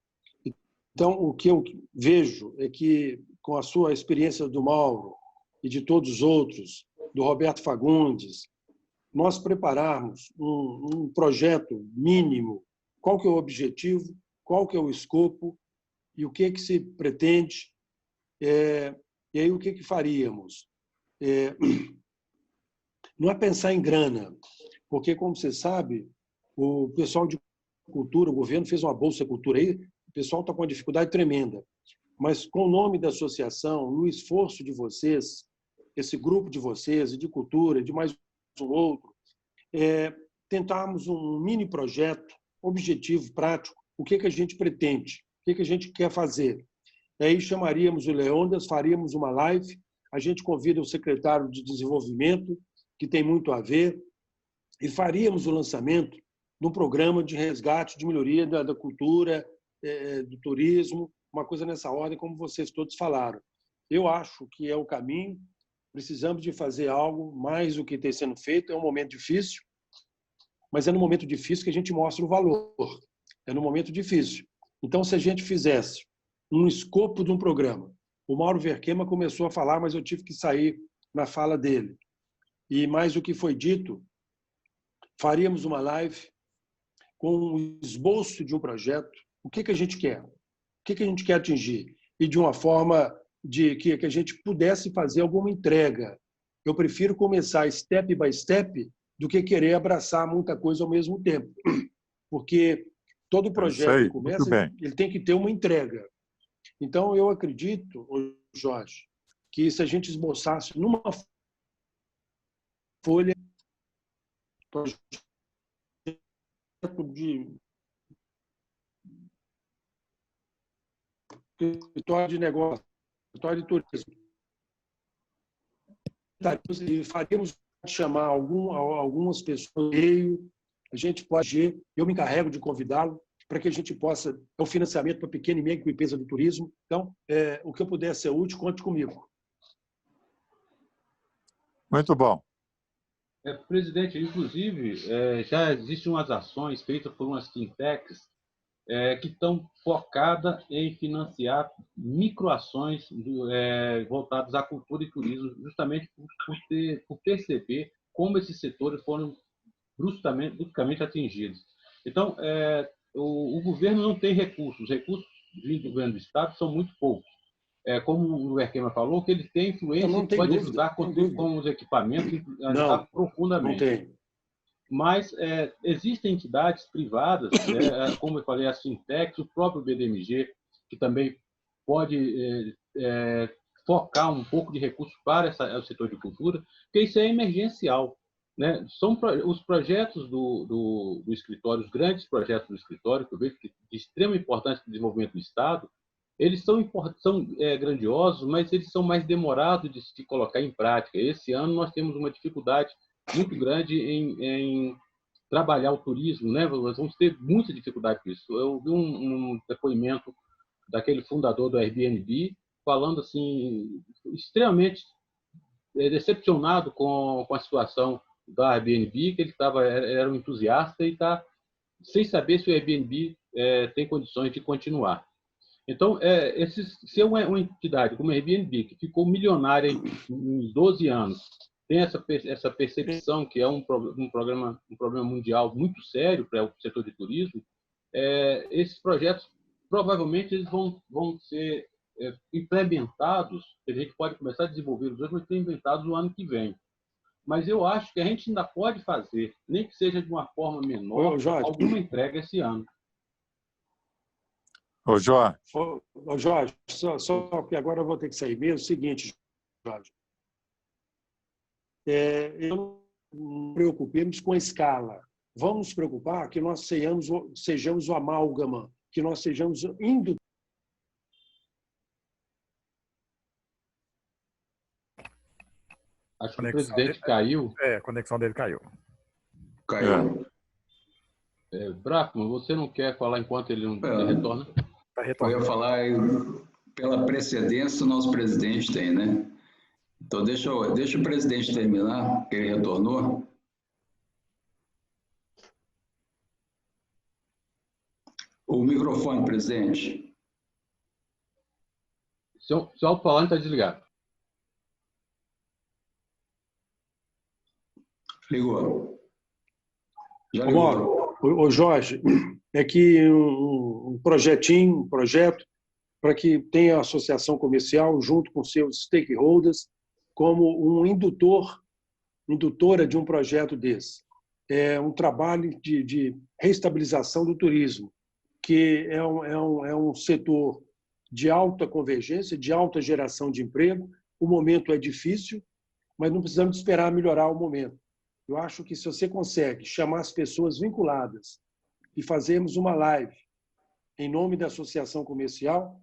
S2: Então, o que eu vejo é que, com a sua experiência do Mauro e de todos os outros, do Roberto Fagundes, nós prepararmos um projeto mínimo, qual que é o objetivo, qual que é o escopo e o que se pretende, e aí o que faríamos. Não é pensar em grana, porque, como você sabe, o pessoal de cultura, o governo fez uma Bolsa Cultura aí, o pessoal está com uma dificuldade tremenda. Mas, com o nome da associação, no esforço de vocês, esse grupo de vocês, e de cultura, de mais um outro, tentarmos um mini projeto, objetivo, prático, o que a gente pretende, o que a gente quer fazer. Aí chamaríamos o Leônidas, faríamos uma live, a gente convida o secretário de Desenvolvimento, que tem muito a ver, e faríamos o lançamento de um programa de resgate, de melhoria da cultura, do turismo, uma coisa nessa ordem, como vocês todos falaram. Eu acho que é o caminho, precisamos de fazer algo mais do que tem sendo feito, é um momento difícil, mas é no momento difícil que a gente mostra o valor, é no momento difícil. Então, se a gente fizesse um escopo de um programa, o Mauro Verquema começou a falar, mas eu tive que sair na fala dele. E mais o que foi dito, faríamos uma live com um esboço de um projeto, o que a gente quer, o que a gente quer atingir, e de uma forma de que a gente pudesse fazer alguma entrega. Eu prefiro começar step by step do que querer abraçar muita coisa ao mesmo tempo, porque todo projeto que começa, ele tem que ter uma entrega. Então, eu acredito, Jorge, que se a gente esboçasse numa folha de escritório de negócio, escritório de turismo, e faríamos chamar algumas pessoas, a gente pode, eu me encarrego de convidá-lo para que a gente possa, é o financiamento para pequena e média empresa do turismo. Então, o que eu puder ser útil, conte comigo.
S5: Muito bom.
S1: Presidente, inclusive, já existem umas ações feitas por umas fintechs que estão focadas em financiar microações voltadas à cultura e turismo, justamente por perceber como esses setores foram bruscamente atingidos. Então, o governo não tem recursos. Os recursos do governo do Estado são muito poucos. Como o Verquema falou, que ele tem influência e pode ajudar com os equipamentos, ajudar profundamente.
S2: Não tem.
S1: Mas existem entidades privadas, como eu falei, as fintechs, o próprio BDMG, que também pode focar um pouco de recursos para o setor de cultura, porque isso é emergencial. Né? São os projetos do escritório, os grandes projetos do escritório, que eu vejo que de extrema importância para o desenvolvimento do Estado, eles são grandiosos, mas eles são mais demorados de se colocar em prática. Esse ano nós temos uma dificuldade muito grande em trabalhar o turismo, né? Nós vamos ter muita dificuldade com isso. Eu vi um depoimento daquele fundador do Airbnb falando assim, extremamente decepcionado com a situação da Airbnb, que ele era um entusiasta e está sem saber se o Airbnb tem condições de continuar. Então, se é uma entidade como a Airbnb, que ficou milionária em 12 anos, tem essa percepção que é um problema mundial muito sério para o setor de turismo, esses projetos provavelmente eles vão ser implementados, a gente pode começar a desenvolver os outros, mas ser inventados no ano que vem. Mas eu acho que a gente ainda pode fazer, nem que seja de uma forma menor, alguma entrega esse ano.
S5: Ô, Jorge.
S2: Ô, Jorge, só que agora eu vou ter que sair mesmo. Seguinte, Jorge. Eu não me preocupemos com a escala. Vamos nos preocupar que nós sejamos o amálgama, que nós sejamos indo.
S1: Acho que o presidente caiu.
S6: A conexão dele caiu.
S2: Caiu.
S1: Bracman, você não quer falar enquanto ele não retorna?
S7: Eu ia falar, pela precedência, o nosso presidente tem, né? Então, deixa o presidente terminar, que ele retornou. O microfone, presidente.
S1: Seu alto-falante está desligado.
S7: Ligou. Já ligou.
S2: Mauro, ô Jorge, é que um projeto para que tenha a associação comercial junto com seus stakeholders como um indutora de um projeto desse. É um trabalho de reestabilização do turismo, que é um setor de alta convergência, de alta geração de emprego. O momento é difícil, mas não precisamos esperar melhorar o momento. Eu acho que se você consegue chamar as pessoas vinculadas e fazermos uma live em nome da associação comercial,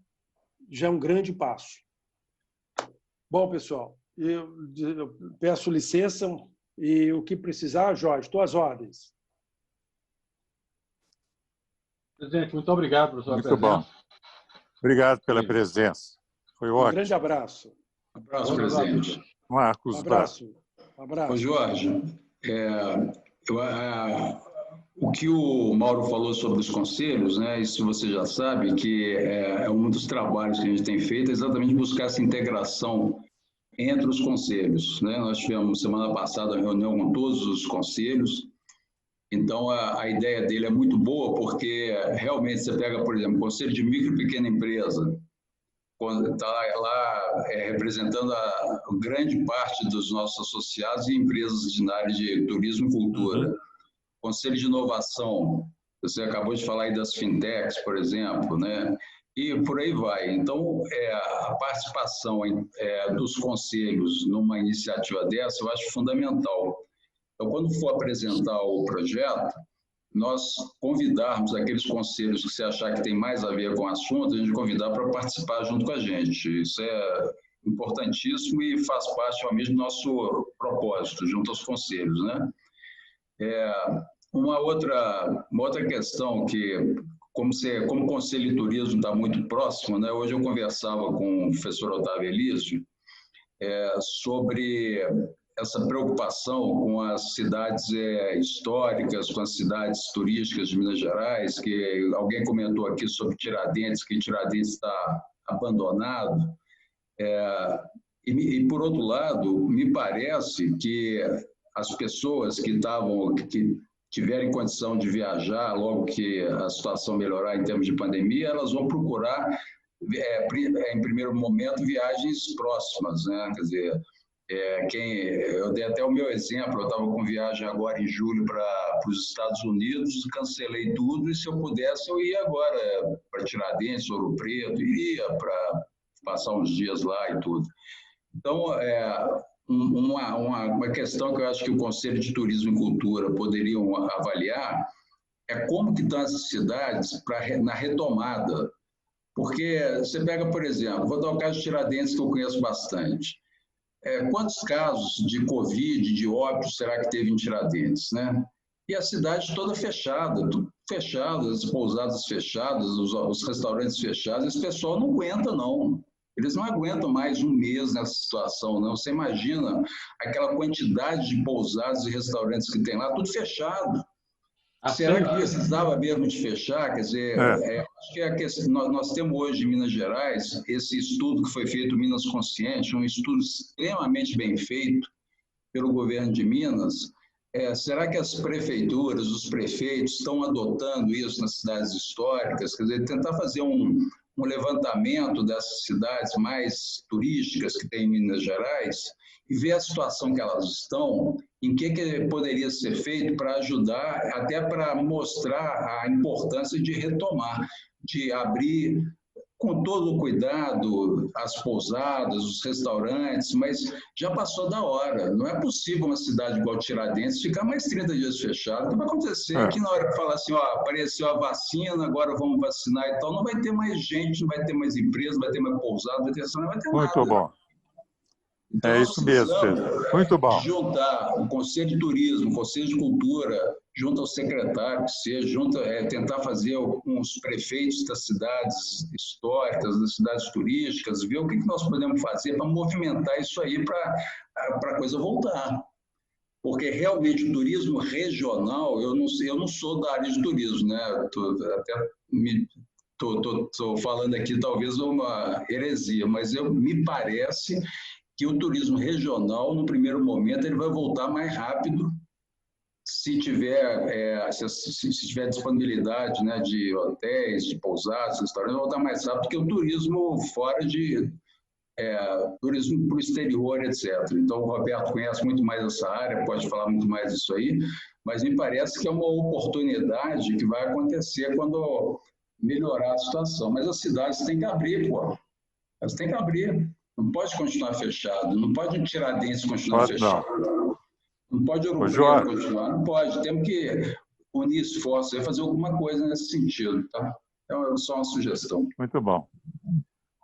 S2: já é um grande passo. Bom, pessoal, eu peço licença e o que precisar, Jorge, estou às ordens.
S1: Presidente, muito obrigado pela sua presença.
S5: Muito bom. Obrigado pela presença. Foi ótimo.
S2: Um grande abraço.
S7: Abraço, presidente.
S5: Marcos.
S2: Abraço.
S7: Ô, Jorge, o que o Mauro falou sobre os conselhos, né, isso você já sabe, que é um dos trabalhos que a gente tem feito, é exatamente buscar essa integração entre os conselhos, né? Nós tivemos semana passada uma reunião com todos os conselhos, então a ideia dele é muito boa, porque realmente você pega, por exemplo, o Conselho de Micro e Pequena Empresa, quando está lá representando a grande parte dos nossos associados e empresas na área de turismo e cultura. Conselho de Inovação, você acabou de falar aí das fintechs, por exemplo, né? E por aí vai. Então, a participação dos conselhos numa iniciativa dessa, eu acho fundamental. Então, quando for apresentar o projeto, nós convidarmos aqueles conselhos que você achar que tem mais a ver com o assunto, a gente convidar para participar junto com a gente. Isso é importantíssimo e faz parte realmente do nosso propósito, junto aos conselhos, né? Uma outra questão que, como o Conselho de Turismo está muito próximo, né? Hoje eu conversava com o professor Otávio Elísio sobre essa preocupação com as cidades históricas, com as cidades turísticas de Minas Gerais, que alguém comentou aqui sobre Tiradentes, que Tiradentes está abandonado. E, por outro lado, me parece que as pessoas que tiverem condição de viajar logo que a situação melhorar em termos de pandemia, elas vão procurar, em primeiro momento, viagens próximas, né? Quer dizer, eu dei até o meu exemplo, eu estava com viagem agora em julho para os Estados Unidos, cancelei tudo e se eu pudesse eu ia agora para Tiradentes, Ouro Preto, iria para passar uns dias lá e tudo. Então, uma questão que eu acho que o Conselho de Turismo e Cultura poderiam avaliar é como que estão essas cidades na retomada. Porque você pega, por exemplo, vou dar o caso de Tiradentes, que eu conheço bastante. Quantos casos de Covid, de óbito, será que teve em Tiradentes, né? E a cidade toda fechada, tudo fechado, as pousadas fechadas, os restaurantes fechados, esse pessoal não aguenta, não. Eles não aguentam mais um mês nessa situação, não. Você imagina aquela quantidade de pousadas e restaurantes que tem lá, tudo fechado. Será que precisava mesmo de fechar? Quer dizer, acho que nós temos hoje em Minas Gerais esse estudo que foi feito Minas Consciente, um estudo extremamente bem feito pelo governo de Minas. Será que as prefeituras, os prefeitos estão adotando isso nas cidades históricas? Quer dizer, tentar fazer um levantamento dessas cidades mais turísticas que tem em Minas Gerais e ver a situação que elas estão, em que poderia ser feito para ajudar, até para mostrar a importância de retomar, de abrir com todo o cuidado as pousadas, os restaurantes, mas já passou da hora. Não é possível uma cidade igual Tiradentes ficar mais 30 dias fechada. O que vai acontecer é que na hora que falar assim, apareceu a vacina, agora vamos vacinar e tal, não vai ter mais gente, não vai ter mais empresa, não vai ter mais pousada, não vai ter nada.
S5: Muito bom.
S7: Então,
S5: é isso mesmo, Pedro. Muito bom.
S7: Juntar o Conselho de Turismo, o Conselho de Cultura, junto ao secretário, tentar fazer uns prefeitos das cidades históricas, das cidades turísticas, ver o que nós podemos fazer para movimentar isso aí para a coisa voltar. Porque realmente o turismo regional, eu não sou da área de turismo, né? Estou falando aqui talvez uma heresia, mas me parece que o turismo regional, no primeiro momento, ele vai voltar mais rápido se tiver disponibilidade, né, de hotéis, de pousadas, restaurantes, vai voltar mais rápido que o turismo fora de turismo para o exterior, etc. Então, o Roberto conhece muito mais essa área, pode falar muito mais disso aí, mas me parece que é uma oportunidade que vai acontecer quando melhorar a situação. Mas as cidades têm que abrir, pô. Elas têm que abrir. Não pode continuar fechado. Não pode um Tiradentes continuar fechado. Não pode Ouro Preto continuar. Não pode. Temos que unir esforços e fazer alguma coisa nesse sentido. Tá? É só uma sugestão.
S5: Muito bom.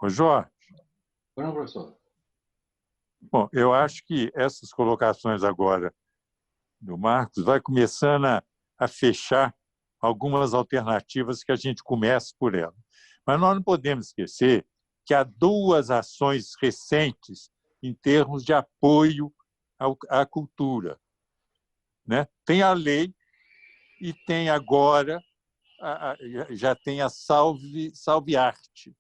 S5: Ô, Jorge.
S1: Não, professor.
S5: Bom, eu acho que essas colocações agora do Marcos vai começando a fechar algumas alternativas que a gente começa por ela. Mas nós não podemos esquecer que há duas ações recentes em termos de apoio à cultura, né? Tem a lei e tem agora, já tem a Salve Arte,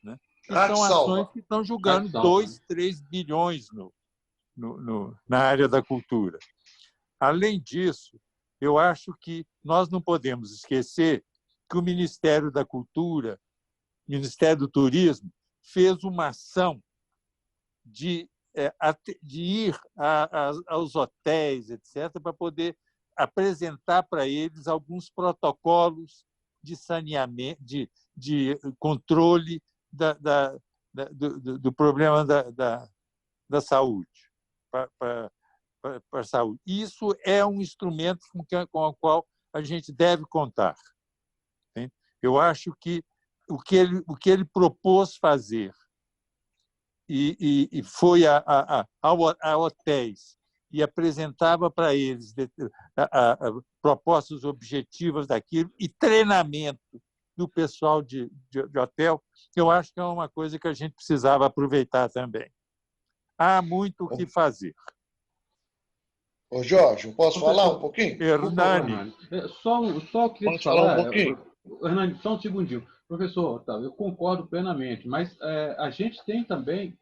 S5: né? Que são ações que estão jogando 2, 3 bilhões na área da cultura. Além disso, eu acho que nós não podemos esquecer que o Ministério da Cultura, o Ministério do Turismo, fez uma ação de ir aos hotéis, etc., para poder apresentar para eles alguns protocolos de saneamento, de controle do problema da saúde, para a saúde. Isso é um instrumento com o qual a gente deve contar. Eu acho que o que ele propôs fazer e foi a hotéis e apresentava para eles propostas objetivas daquilo e treinamento do pessoal de hotel, eu acho que é uma coisa que a gente precisava aproveitar também. Há muito o que fazer.
S6: Ô, Jorge, posso falar um pouquinho?
S5: Hernani.
S1: Só queria
S6: Posso falar um pouquinho?
S1: Hernani, só um segundinho. Professor, Otávio, eu concordo plenamente, mas a gente tem também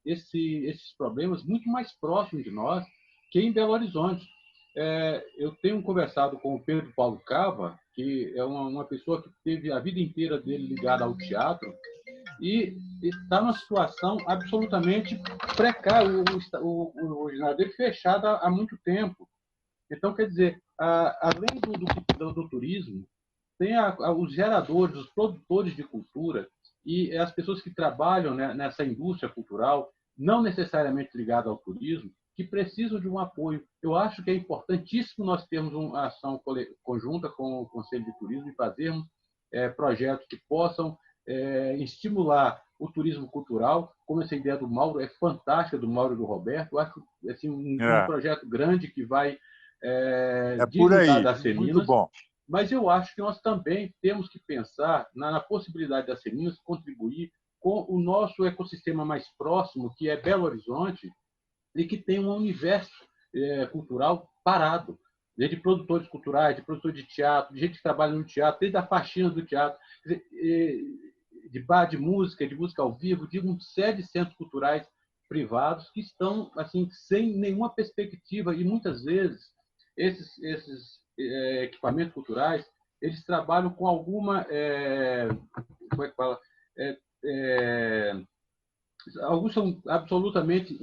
S1: esses problemas muito mais próximos de nós que em Belo Horizonte. Eu tenho conversado com o Pedro Paulo Cava, que é uma pessoa que teve a vida inteira dele ligada ao teatro, e está numa situação absolutamente precária. O ginásio dele fechado há muito tempo. Então, quer dizer, além do turismo, tem os geradores, os produtores de cultura e as pessoas que trabalham, né, nessa indústria cultural, não necessariamente ligada ao turismo, que precisam de um apoio. Eu acho que é importantíssimo nós termos uma ação conjunta com o Conselho de Turismo e fazermos projetos que possam estimular o turismo cultural, como essa ideia do Mauro é fantástica, do Mauro e do Roberto. Eu acho assim, um projeto grande que vai
S5: divulgar
S1: das Celinas.
S5: Muito bom.
S1: Mas eu acho que nós também temos que pensar na possibilidade das Celinas contribuir com o nosso ecossistema mais próximo, que é Belo Horizonte, e que tem um universo cultural parado, de produtores culturais, de produtores de teatro, de gente que trabalha no teatro, desde a faxina do teatro, de bar de música ao vivo, de uma série de centros culturais privados que estão assim sem nenhuma perspectiva e muitas vezes esses equipamentos culturais eles trabalham com alguma como é que fala alguns são absolutamente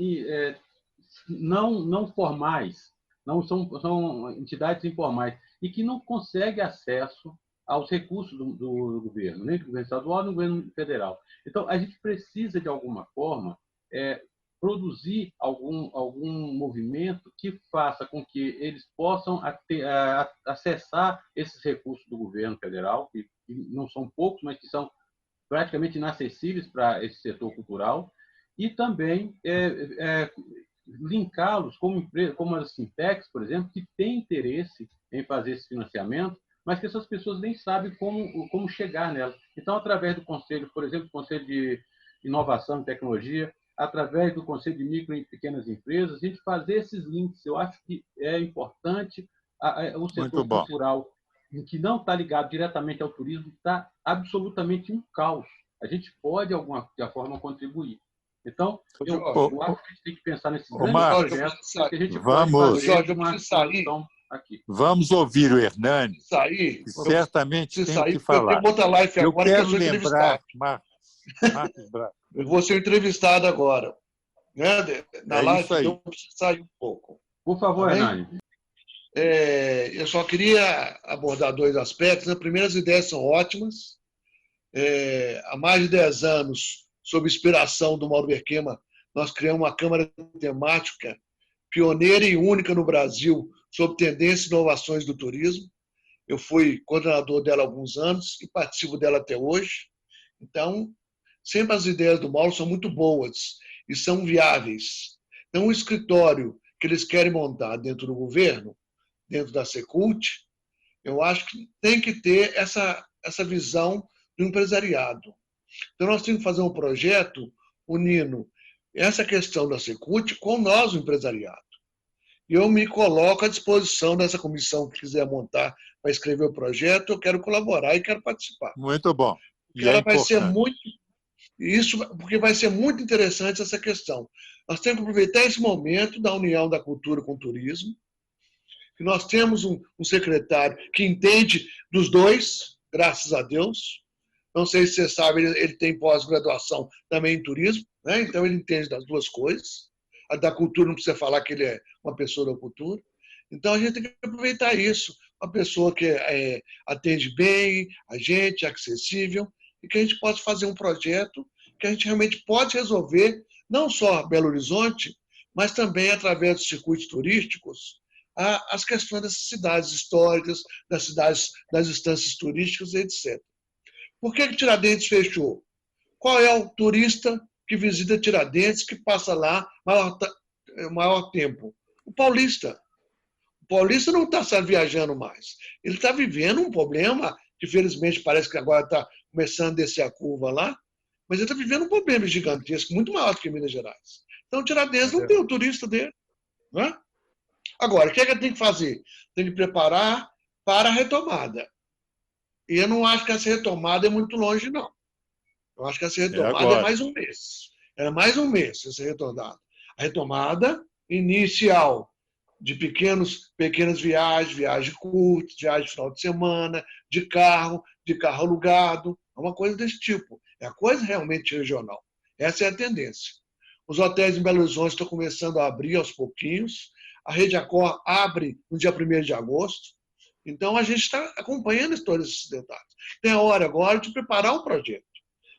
S1: não formais, não são entidades informais e que não conseguem acesso aos recursos do governo, nem do governo estadual, nem do governo federal. Então, a gente precisa, de alguma forma, produzir algum movimento que faça com que eles possam acessar esses recursos do governo federal, que não são poucos, mas que são praticamente inacessíveis para esse setor cultural, e também linká-los como as fintechs, por exemplo, que têm interesse em fazer esse financiamento, mas que essas pessoas nem sabem como chegar nela. Então, através do Conselho, por exemplo, do Conselho de Inovação e Tecnologia, através do Conselho de Micro e Pequenas Empresas, a gente fazer esses links. Eu acho que é importante o setor cultural, que não está ligado diretamente ao turismo, está absolutamente um caos. A gente pode, de alguma forma, contribuir. Então, eu acho que a gente tem que pensar nesses grandes
S5: Marcos,
S1: projetos que a gente
S5: vamos,
S1: pode fazer
S6: Jorge, eu
S1: uma
S6: preciso sair.
S1: aqui.
S5: Vamos ouvir o Hernani,
S6: Sair.
S5: que certamente tem o que
S6: Eu
S5: falar.
S6: tenho outra live
S5: Eu
S6: agora que eu
S5: quero
S6: sou
S5: lembrar,
S6: entrevistado.
S5: Marcos Braz.
S6: Eu vou ser entrevistado agora, né? Na
S5: É
S6: live,
S5: isso aí.
S6: então eu preciso sair um pouco.
S1: Por favor,
S6: Tá bem?
S1: Hernani.
S6: Eu só queria abordar dois aspectos. Né? Primeiro, as ideias são ótimas. Há mais de 10 anos, sob inspiração do Mauro Berquema, nós criamos uma Câmara Temática pioneira e única no Brasil sobre tendências e inovações do turismo. Eu fui coordenador dela há alguns anos e participo dela até hoje. Então, sempre as ideias do Mauro são muito boas e são viáveis. Então, um escritório que eles querem montar dentro do governo, dentro da Secult, eu acho que tem que ter essa visão do empresariado. Então, nós temos que fazer um projeto unindo essa questão da Secult com nós, o empresariado. E eu me coloco à disposição dessa comissão que quiser montar para escrever o projeto, eu quero colaborar e quero participar.
S5: Muito bom.
S6: Porque ela vai ser porque vai ser muito interessante essa questão. Nós temos que aproveitar esse momento da união da cultura com o turismo, que nós temos um secretário que entende dos dois, graças a Deus. Não sei se você sabe, ele tem pós-graduação também em turismo, né? Então ele entende das duas coisas. A da cultura não precisa falar que ele é uma pessoa da cultura. Então a gente tem que aproveitar isso. Uma pessoa que atende bem a gente, acessível, e que a gente possa fazer um projeto que a gente realmente pode resolver, não só Belo Horizonte, mas também através dos circuitos turísticos, as questões das cidades históricas, das cidades, das instâncias turísticas, etc. Por que Tiradentes fechou? Qual é o turista que visita Tiradentes, que passa lá maior tempo? O paulista. O paulista não está viajando mais. Ele está vivendo um problema, que felizmente parece que agora está começando a descer a curva lá, mas ele está vivendo um problema gigantesco, muito maior do que Minas Gerais. Então, Tiradentes não tem o turista dele. Né? Agora, o que é que tem que fazer? Tem que preparar para a retomada. E eu não acho que essa retomada é muito longe, não. Eu acho que essa retomada é mais um mês. É mais um mês, essa retomada. A retomada inicial de pequenas viagens curtas, viagens de final de semana, de carro alugado, é uma coisa desse tipo. É a coisa realmente regional. Essa é a tendência. Os hotéis em Belo Horizonte estão começando a abrir aos pouquinhos. A Rede Accor abre no dia 1º de agosto. Então, a gente está acompanhando todos esses detalhes. Tem a hora agora de preparar um projeto.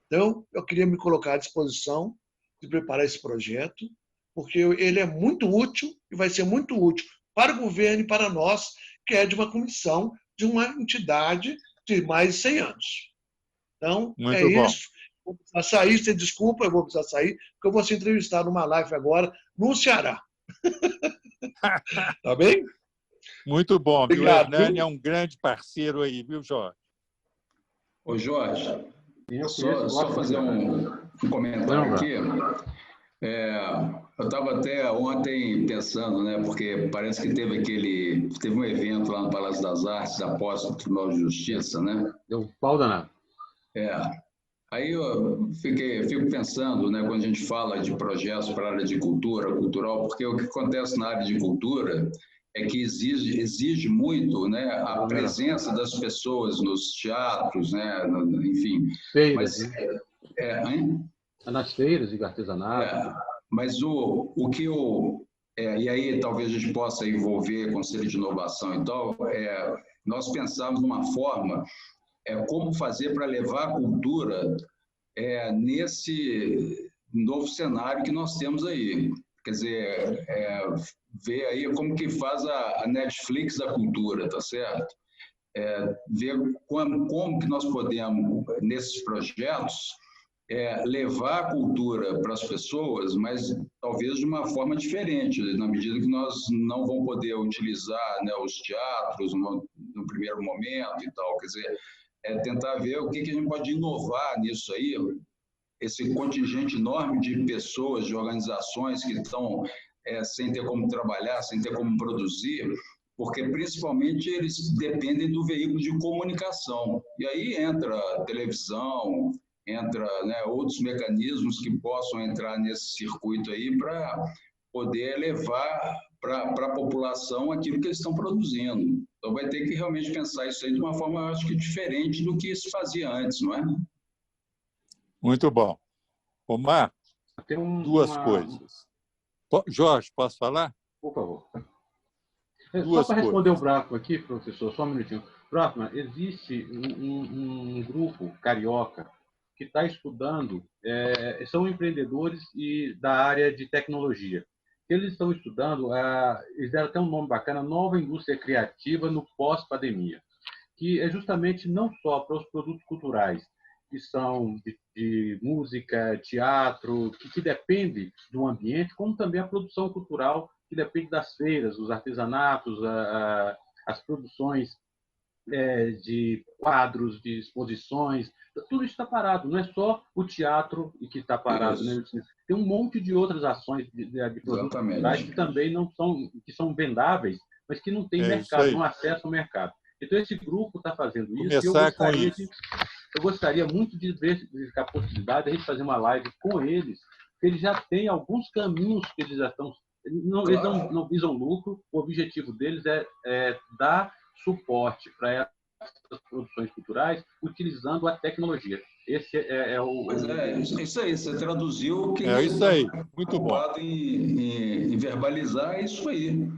S6: Então, eu queria me colocar à disposição de preparar esse projeto, porque ele é muito útil e vai ser muito útil para o governo e para nós, que é de uma comissão de uma entidade de mais de 100 anos. Então, muito bom. Isso. Vou precisar sair, você desculpa, eu vou precisar sair, porque eu vou ser entrevistado numa live agora no Ceará. Tá bem?
S5: Muito bom.
S6: Obrigado,
S5: o Hernani é um grande parceiro aí, viu, Jorge?
S7: Ô, Jorge, só fazer um comentário aqui. Eu estava até ontem pensando, né, porque parece que teve um evento lá no Palácio das Artes, da posse do Tribunal de Justiça, né?
S1: Deu um pau danado.
S7: Aí eu fico pensando, né, quando a gente fala de projetos para a área de cultural, porque o que acontece na área de cultura é que exige muito, né, a presença das pessoas nos teatros, né, enfim.
S1: Feiras,
S7: mas,
S1: nas feiras de artesanato.
S7: Mas o que e aí talvez a gente possa envolver Conselho de Inovação e tal, nós pensamos numa forma como fazer para levar a cultura nesse novo cenário que nós temos aí. Quer dizer, ver aí como que faz a Netflix da cultura, tá certo? Ver como que nós podemos, nesses projetos, levar a cultura para as pessoas, mas talvez de uma forma diferente, na medida que nós não vamos poder utilizar, né, os teatros no primeiro momento e tal. Quer dizer, tentar ver o que a gente pode inovar nisso aí, esse contingente enorme de pessoas, de organizações que estão sem ter como trabalhar, sem ter como produzir, porque principalmente eles dependem do veículo de comunicação. E aí entra televisão, entra, né, outros mecanismos que possam entrar nesse circuito aí para poder levar para a população aquilo que eles estão produzindo. Então, vai ter que realmente pensar isso aí de uma forma, acho que, diferente do que se fazia antes, não é?
S5: Muito bom. Omar,
S1: Tem
S5: duas coisas. Jorge, posso falar?
S1: Por favor.
S5: Duas
S1: só para responder
S5: coisas.
S1: o Brafman aqui, professor, só um minutinho. Brafman, existe um grupo carioca que está estudando, são empreendedores da área de tecnologia. Eles estão estudando, eles deram até um nome bacana, Nova Indústria Criativa no pós-pandemia, que é justamente não só para os produtos culturais, que são de música, teatro, que depende do ambiente, como também a produção cultural, que depende das feiras, dos artesanatos, as produções de quadros, de exposições, tudo isso está parado. Não é só o teatro que está parado, né? Tem um monte de outras ações de produtos culturais que também não são, que são vendáveis, mas que não têm mercado, não acesso ao mercado. Então esse grupo está fazendo isso. Eu gostaria muito de ver a possibilidade de a gente fazer uma live com eles, porque eles já têm alguns caminhos que eles já estão. Eles não visam lucro, o objetivo deles é dar suporte para essas produções culturais utilizando a tecnologia. Esse
S7: isso aí, você traduziu o que
S5: isso aí, muito bom.
S7: Em verbalizar, é isso aí.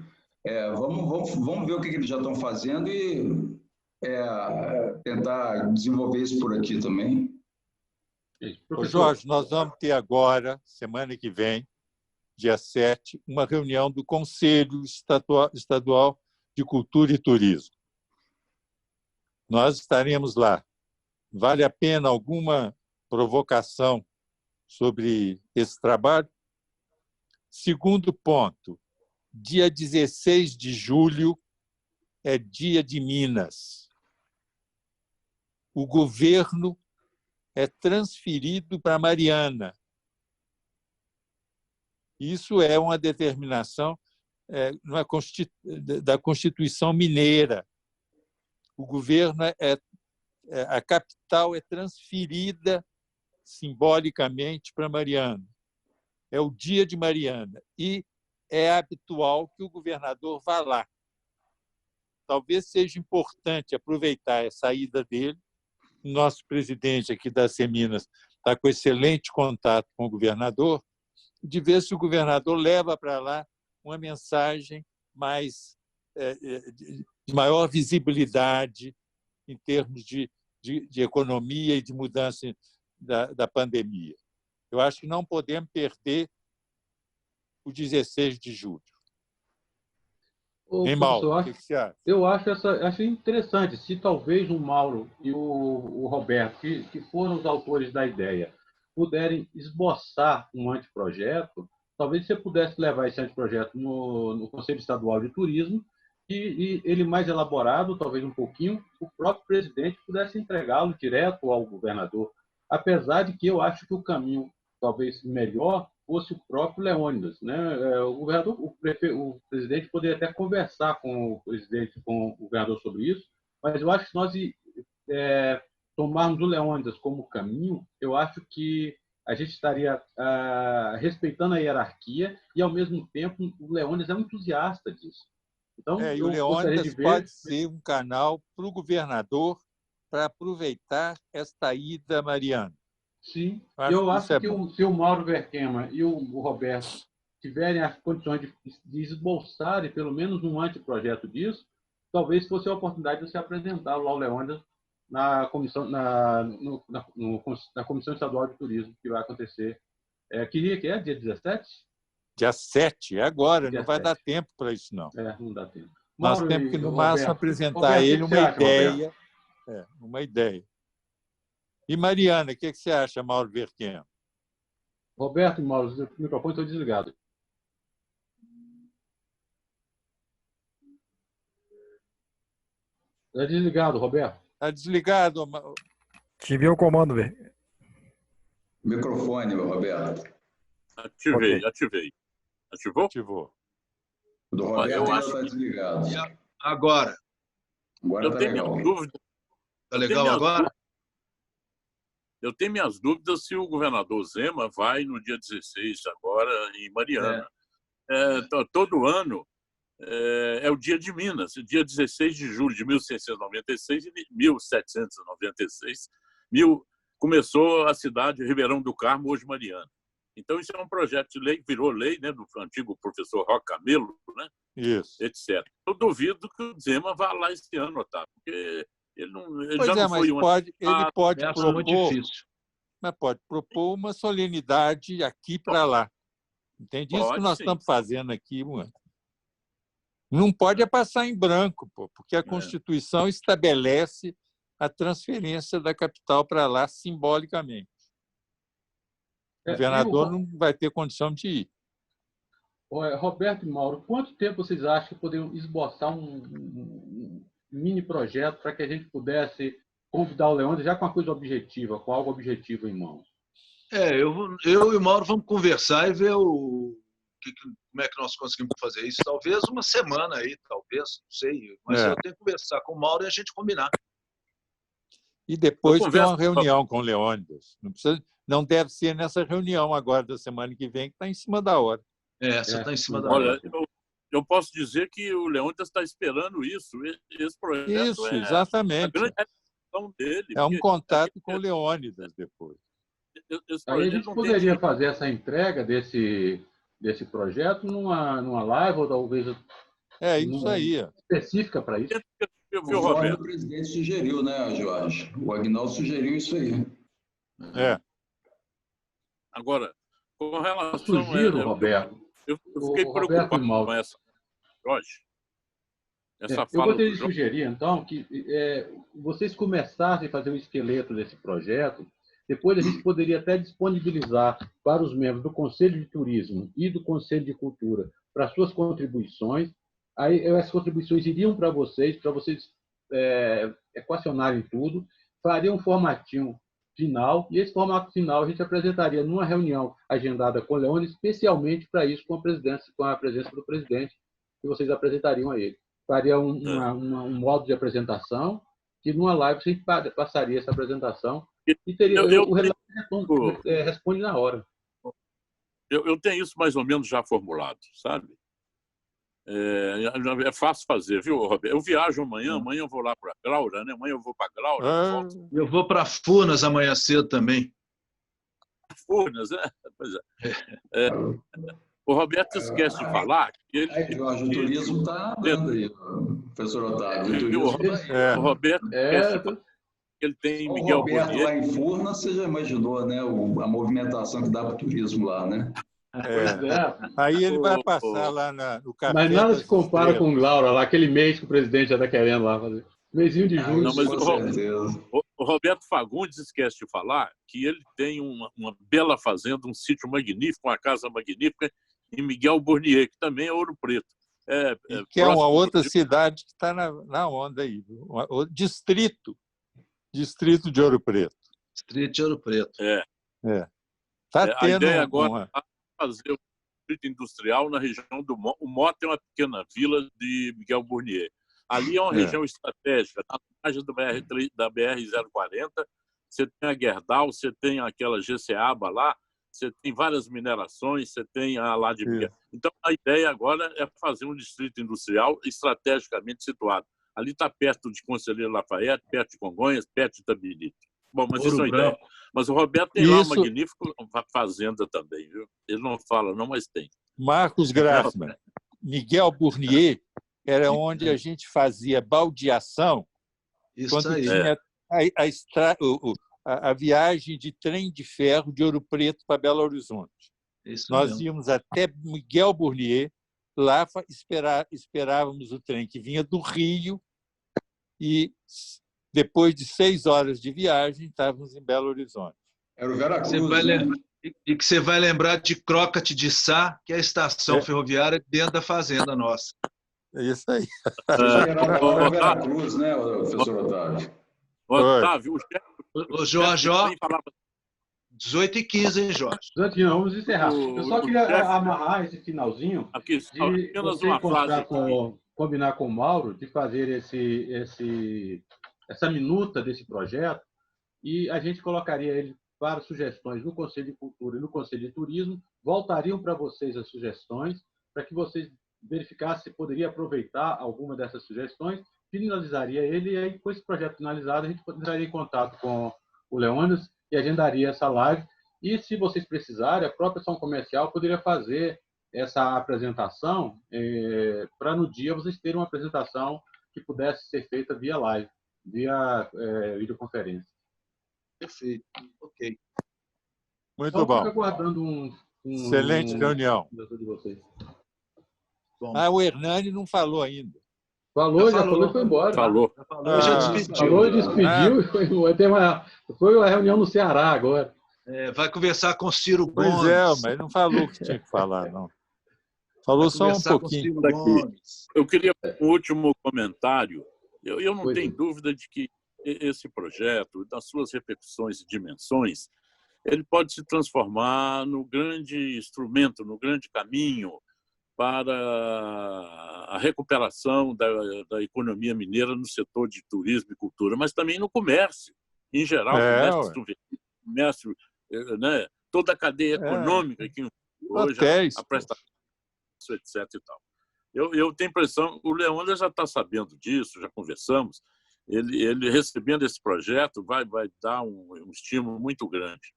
S7: Vamos ver o que eles já estão fazendo e tentar desenvolver isso por aqui também.
S5: Ô Jorge, nós vamos ter agora, semana que vem, dia 7, uma reunião do Conselho Estadual de Cultura e Turismo. Nós estaremos lá. Vale a pena alguma provocação sobre esse trabalho? Segundo ponto, dia 16 de julho é dia de Minas. O governo é transferido para Mariana. Isso é uma determinação da Constituição Mineira. O governo a capital é transferida simbolicamente para Mariana. É o dia de Mariana. E é habitual que o governador vá lá. Talvez seja importante aproveitar a saída dele. O nosso presidente aqui da Seminas está com excelente contato com o governador, de ver se o governador leva para lá uma mensagem de maior visibilidade em termos de economia e de mudança da pandemia. Eu acho que não podemos perder o 16 de julho. Hein, Mauro? O que você acha?
S1: Eu acho interessante. Se talvez o Mauro e o Roberto, que foram os autores da ideia, puderem esboçar um anteprojeto, talvez você pudesse levar esse anteprojeto no Conselho Estadual de Turismo e ele mais elaborado, talvez um pouquinho, o próprio presidente pudesse entregá-lo direto ao governador. Apesar de que eu acho que o caminho talvez melhor fosse o próprio Leônidas, né? O governador, o presidente poderia até conversar com o governador sobre isso, mas eu acho que nós tomarmos o Leônidas como caminho, eu acho que a gente estaria respeitando a hierarquia e, ao mesmo tempo, o Leônidas é um entusiasta disso. Então,
S5: e o Leônidas pode ser um canal para o governador para aproveitar esta ida mariana.
S1: Sim, eu acho que se o Mauro Verquema e o Roberto tiverem as condições de esboçarem pelo menos um anteprojeto disso, talvez fosse a oportunidade de se apresentar ao Leônidas na comissão, na Comissão Estadual de Turismo, que vai acontecer. Queria que dia 17?
S5: Dia 7, é agora, não vai dar tempo para isso, não.
S1: Não dá tempo.
S5: Nós temos que, no máximo, apresentar a ele uma ideia. Uma ideia. E, Mariana, o que você acha, Mauro Verquema?
S1: Roberto e Mauro, o microfone está desligado. Está desligado, Roberto.
S5: Está desligado.
S8: Ativei o comando, velho.
S7: Microfone, Roberto.
S3: Ativei. Ativou?
S5: Ativou.
S7: O do Roberto está desligado.
S4: Agora?
S7: Agora está legal.
S3: Dúvida.
S4: Está legal agora?
S3: Eu tenho minhas dúvidas se o governador Zema vai no dia 16 agora em Mariana. Todo ano é o dia de Minas, dia 16 de julho de 1696 e 1796, começou a cidade de Ribeirão do Carmo, hoje Mariana. Então, isso é um projeto de lei, virou lei, né, do antigo professor Roque Camelo, né,
S5: Isso.
S3: etc. Eu duvido que o Zema vá lá esse ano, Otávio, porque ele
S5: Pois
S3: já não
S5: mas
S3: foi um ano.
S5: ele pode
S4: Acho muito
S5: propor,
S4: difícil.
S5: mas pode propor uma solenidade aqui para lá. Entende? Isso que nós
S3: sim.
S5: estamos fazendo aqui, mano. Não pode passar em branco, pô, porque a Constituição estabelece a transferência da capital para lá simbolicamente. O governador não vai ter condição de ir.
S1: Roberto e Mauro, quanto tempo vocês acham que poderiam esboçar um mini projeto para que a gente pudesse convidar o Leônidas já com uma coisa objetiva, com algo objetivo em mãos?
S4: Eu e o Mauro vamos conversar e ver como é que nós conseguimos fazer isso. Talvez uma semana aí, talvez, não sei. Mas eu tenho que conversar com o Mauro e a gente combinar.
S5: E depois tem uma reunião com o Leônidas. Não deve ser nessa reunião agora da semana que vem, que está em cima da hora.
S4: Você está em cima da hora.
S3: Olha, eu posso dizer que o Leônidas está esperando isso. Esse projeto
S5: exatamente.
S3: A grande realização dele.
S5: É um contato com o Leônidas depois.
S1: Aí a gente poderia fazer essa entrega desse projeto numa live ou talvez
S5: isso aí.
S1: Específica para isso.
S7: O presidente sugeriu, né, Jorge? O Agnaldo sugeriu isso aí.
S3: Agora, com relação...
S1: Eu sugiro, Roberto.
S3: Eu fiquei preocupado com essa, Jorge.
S1: Eu gostaria de sugerir, então, que vocês começassem a fazer o esqueleto desse projeto. Depois a gente poderia até disponibilizar para os membros do Conselho de Turismo e do Conselho de Cultura para suas contribuições. Aí as contribuições iriam para vocês equacionarem tudo, faria um formatinho final, e esse formato final a gente apresentaria numa reunião agendada com o Leônidas, especialmente para isso, com a presença do presidente, que vocês apresentariam a ele. Faria um modo de apresentação, que numa live a gente passaria essa apresentação e teria o relato responde na hora.
S3: Eu tenho isso mais ou menos já formulado, sabe? É fácil fazer, viu, Roberto? Eu viajo amanhã eu vou lá para Glaura, né? Amanhã eu vou para Glaura.
S4: Eu vou para Furnas amanhã cedo também.
S3: Furnas, né? Pois é. O Roberto esquece de falar que ele...
S7: Jorge, o turismo está dando aí, professor Otávio.
S3: O Roberto esquece de falar que ele tem Miguel
S7: Roberto
S3: Burnier.
S7: Lá em Furnas, você já imaginou, né? A movimentação que dá para o turismo lá, né?
S5: Aí ele vai passar lá no café.
S1: Mas nada se compara com Glaura, lá, aquele mês que o presidente já está querendo lá fazer. Mêsinho de julho.
S3: Não, mas o Roberto Fagundes esquece de falar que ele tem uma bela fazenda, um sítio magnífico, uma casa magnífica em Miguel Burnier, que também é Ouro Preto.
S5: Que é uma outra cidade que está na onda aí. O distrito de Ouro Preto.
S4: Distrito de Ouro Preto.
S3: A ideia agora é fazer o distrito industrial na região do Mota. O Mota é uma pequena vila de Miguel Burnier. Ali é uma região estratégica, na margem da BR-040, você tem a Gerdau, você tem aquela GCABA lá, você tem várias minerações, você tem a lá de Miguel. Então, a ideia agora é fazer um distrito industrial estrategicamente situado. Ali está perto de Conselheiro Lafayette, perto de Congonhas, perto de Itabirito. Bom, mas isso é uma ideia. Mas o Roberto tem lá uma magnífica fazenda também, viu? Ele não fala, não, mas tem.
S5: Marcos Grassmann, Miguel Burnier era onde a gente fazia baldeação quando tinha a viagem de trem de ferro de Ouro Preto para Belo Horizonte. Nós íamos até Miguel Burnier, lá esperávamos o trem que vinha do Rio e depois de 6 horas de viagem estávamos em Belo Horizonte.
S7: Era o Veracruz.
S4: E que você vai lembrar de Crocate de Sá, que é a estação ferroviária dentro da fazenda nossa.
S5: É isso aí.
S7: Era o Veracruz, né, professor Otávio?
S3: Otávio,
S4: o Jorge, 18h15, hein, Jorge?
S1: Vamos encerrar. Eu só queria amarrar esse finalzinho
S3: de você
S1: combinar com o Mauro de fazer essa minuta desse projeto e a gente colocaria ele para sugestões no Conselho de Cultura e no Conselho de Turismo, voltariam para vocês as sugestões, para que vocês verificassem se poderia aproveitar alguma dessas sugestões, finalizaria ele, e aí, com esse projeto finalizado, a gente entraria em contato com o Leônidas e agendaria essa live. E, se vocês precisarem, a própria ação comercial poderia fazer essa apresentação para, no dia, vocês terem uma apresentação que pudesse ser feita via live, via videoconferência.
S4: Perfeito. Ok.
S5: Muito
S1: Então,
S5: bom.
S1: fica aguardando
S5: Excelente reunião.
S1: De vocês.
S4: Bom,
S5: O Hernani não falou ainda.
S1: Falou, já
S4: falou.
S1: falou e foi embora.
S3: Falou.
S4: já falou, já despediu.
S1: Falou e despediu. E foi uma reunião no Ceará agora.
S4: Vai conversar com Ciro
S5: Pois
S4: Gomes.
S5: é, mas não falou o que tinha que falar, não. Falou só um
S4: Conversar com
S5: pouquinho.
S4: Ciro
S3: Daqui.
S4: Gomes.
S3: Eu queria um último comentário. Eu não
S1: Pois
S3: tenho
S1: é.
S3: dúvida de que esse projeto, das suas repercussões e dimensões, ele pode se transformar no grande instrumento, no grande caminho para a recuperação da economia mineira no setor de turismo e cultura, mas também no comércio, em geral, comércio, né, toda a cadeia econômica que hoje a prestação, etc. E tal. Eu tenho a impressão, o Leônidas já está sabendo disso, já conversamos, ele recebendo esse projeto vai dar um estímulo muito grande.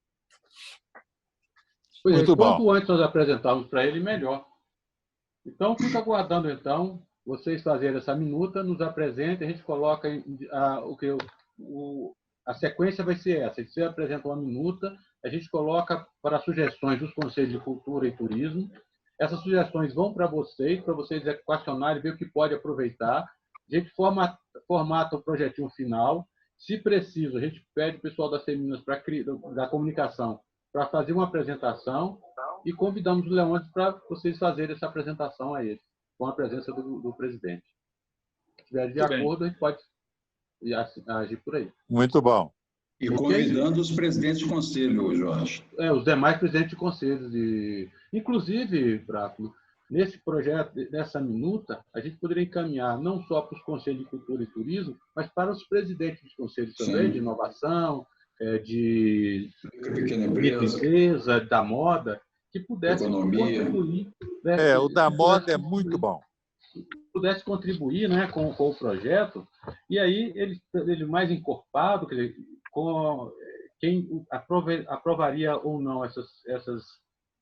S1: Pois
S5: Muito bom.
S1: Quanto antes nós apresentarmos para ele, melhor. Então, fica aguardando, então, vocês fazerem essa minuta, nos apresentem, a gente coloca a sequência vai ser essa. Você apresenta uma minuta, a gente coloca para sugestões dos Conselhos de Cultura e Turismo. Essas sugestões vão para vocês equacionarem, ver o que pode aproveitar. A gente formata o projetinho final. Se preciso, a gente pede o pessoal das Seminas da comunicação para fazer uma apresentação e convidamos o Leônidas para vocês fazerem essa apresentação a ele, com a presença do presidente. Se estiver de acordo, a gente pode agir por aí.
S5: Muito bom.
S7: E convidando os presidentes de conselho, Jorge.
S1: Os demais presidentes de conselhos. Inclusive, Bráfilo, nesse projeto, nessa minuta, a gente poderia encaminhar não só para os conselhos de cultura e turismo, mas para os presidentes dos conselhos também, de inovação, de
S7: pequena empresa,
S1: da moda, que pudessem contribuir.
S5: O da moda é muito bom.
S1: Pudesse contribuir, né, com o projeto, e aí ele mais encorpado, com quem aprovaria ou não essas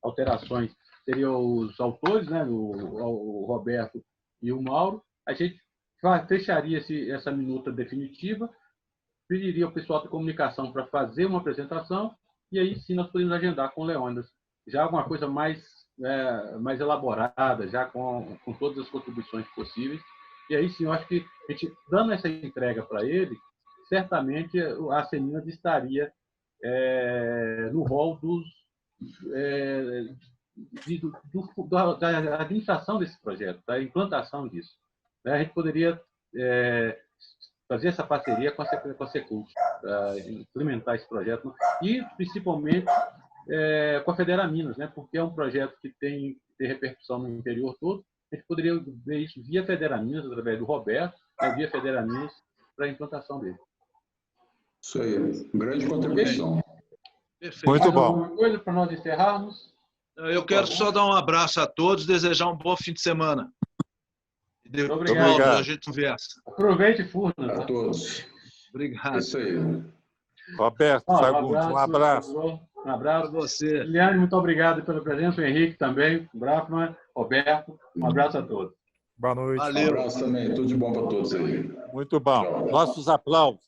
S1: alterações seriam os autores, né, o Roberto e o Mauro. A gente fecharia essa minuta definitiva, pediria o pessoal de comunicação para fazer uma apresentação, e aí sim nós podemos agendar com o Leônidas já alguma coisa mais elaborada, já com todas as contribuições possíveis. E aí sim, eu acho que a gente, dando essa entrega para ele, certamente a Seminas estaria no rol da administração desse projeto, da implantação disso. A gente poderia fazer essa parceria com a Secult, implementar esse projeto, e principalmente com a Federaminas, né? Porque é um projeto que tem repercussão no interior todo. A gente poderia ver isso via Federaminas, através do Roberto, via Federaminas, para a implantação dele.
S7: Isso aí, grande contribuição.
S4: Perfeito.
S5: Muito bom.
S1: Alguma coisa para nós encerrarmos?
S4: Eu quero só dar um abraço a todos, desejar um bom fim de semana.
S1: Obrigado.
S4: A gente conversa.
S1: Aproveite e furna.
S7: A todos.
S4: Obrigado.
S7: Isso aí.
S5: Roberto Fagundes, um abraço.
S1: Um abraço.
S4: Para você.
S1: Liliane, muito obrigado pela presença. O Henrique também. O Brafman, Roberto. Um abraço a todos.
S8: Boa noite.
S4: Valeu.
S7: Um abraço também. Tudo de bom para todos aí.
S5: Muito bom. Nossos aplausos.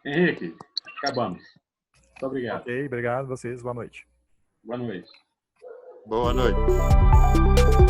S1: Henrique, acabamos. Muito obrigado.
S8: Ok, obrigado a vocês. Boa noite.
S1: Boa noite.
S5: Boa noite.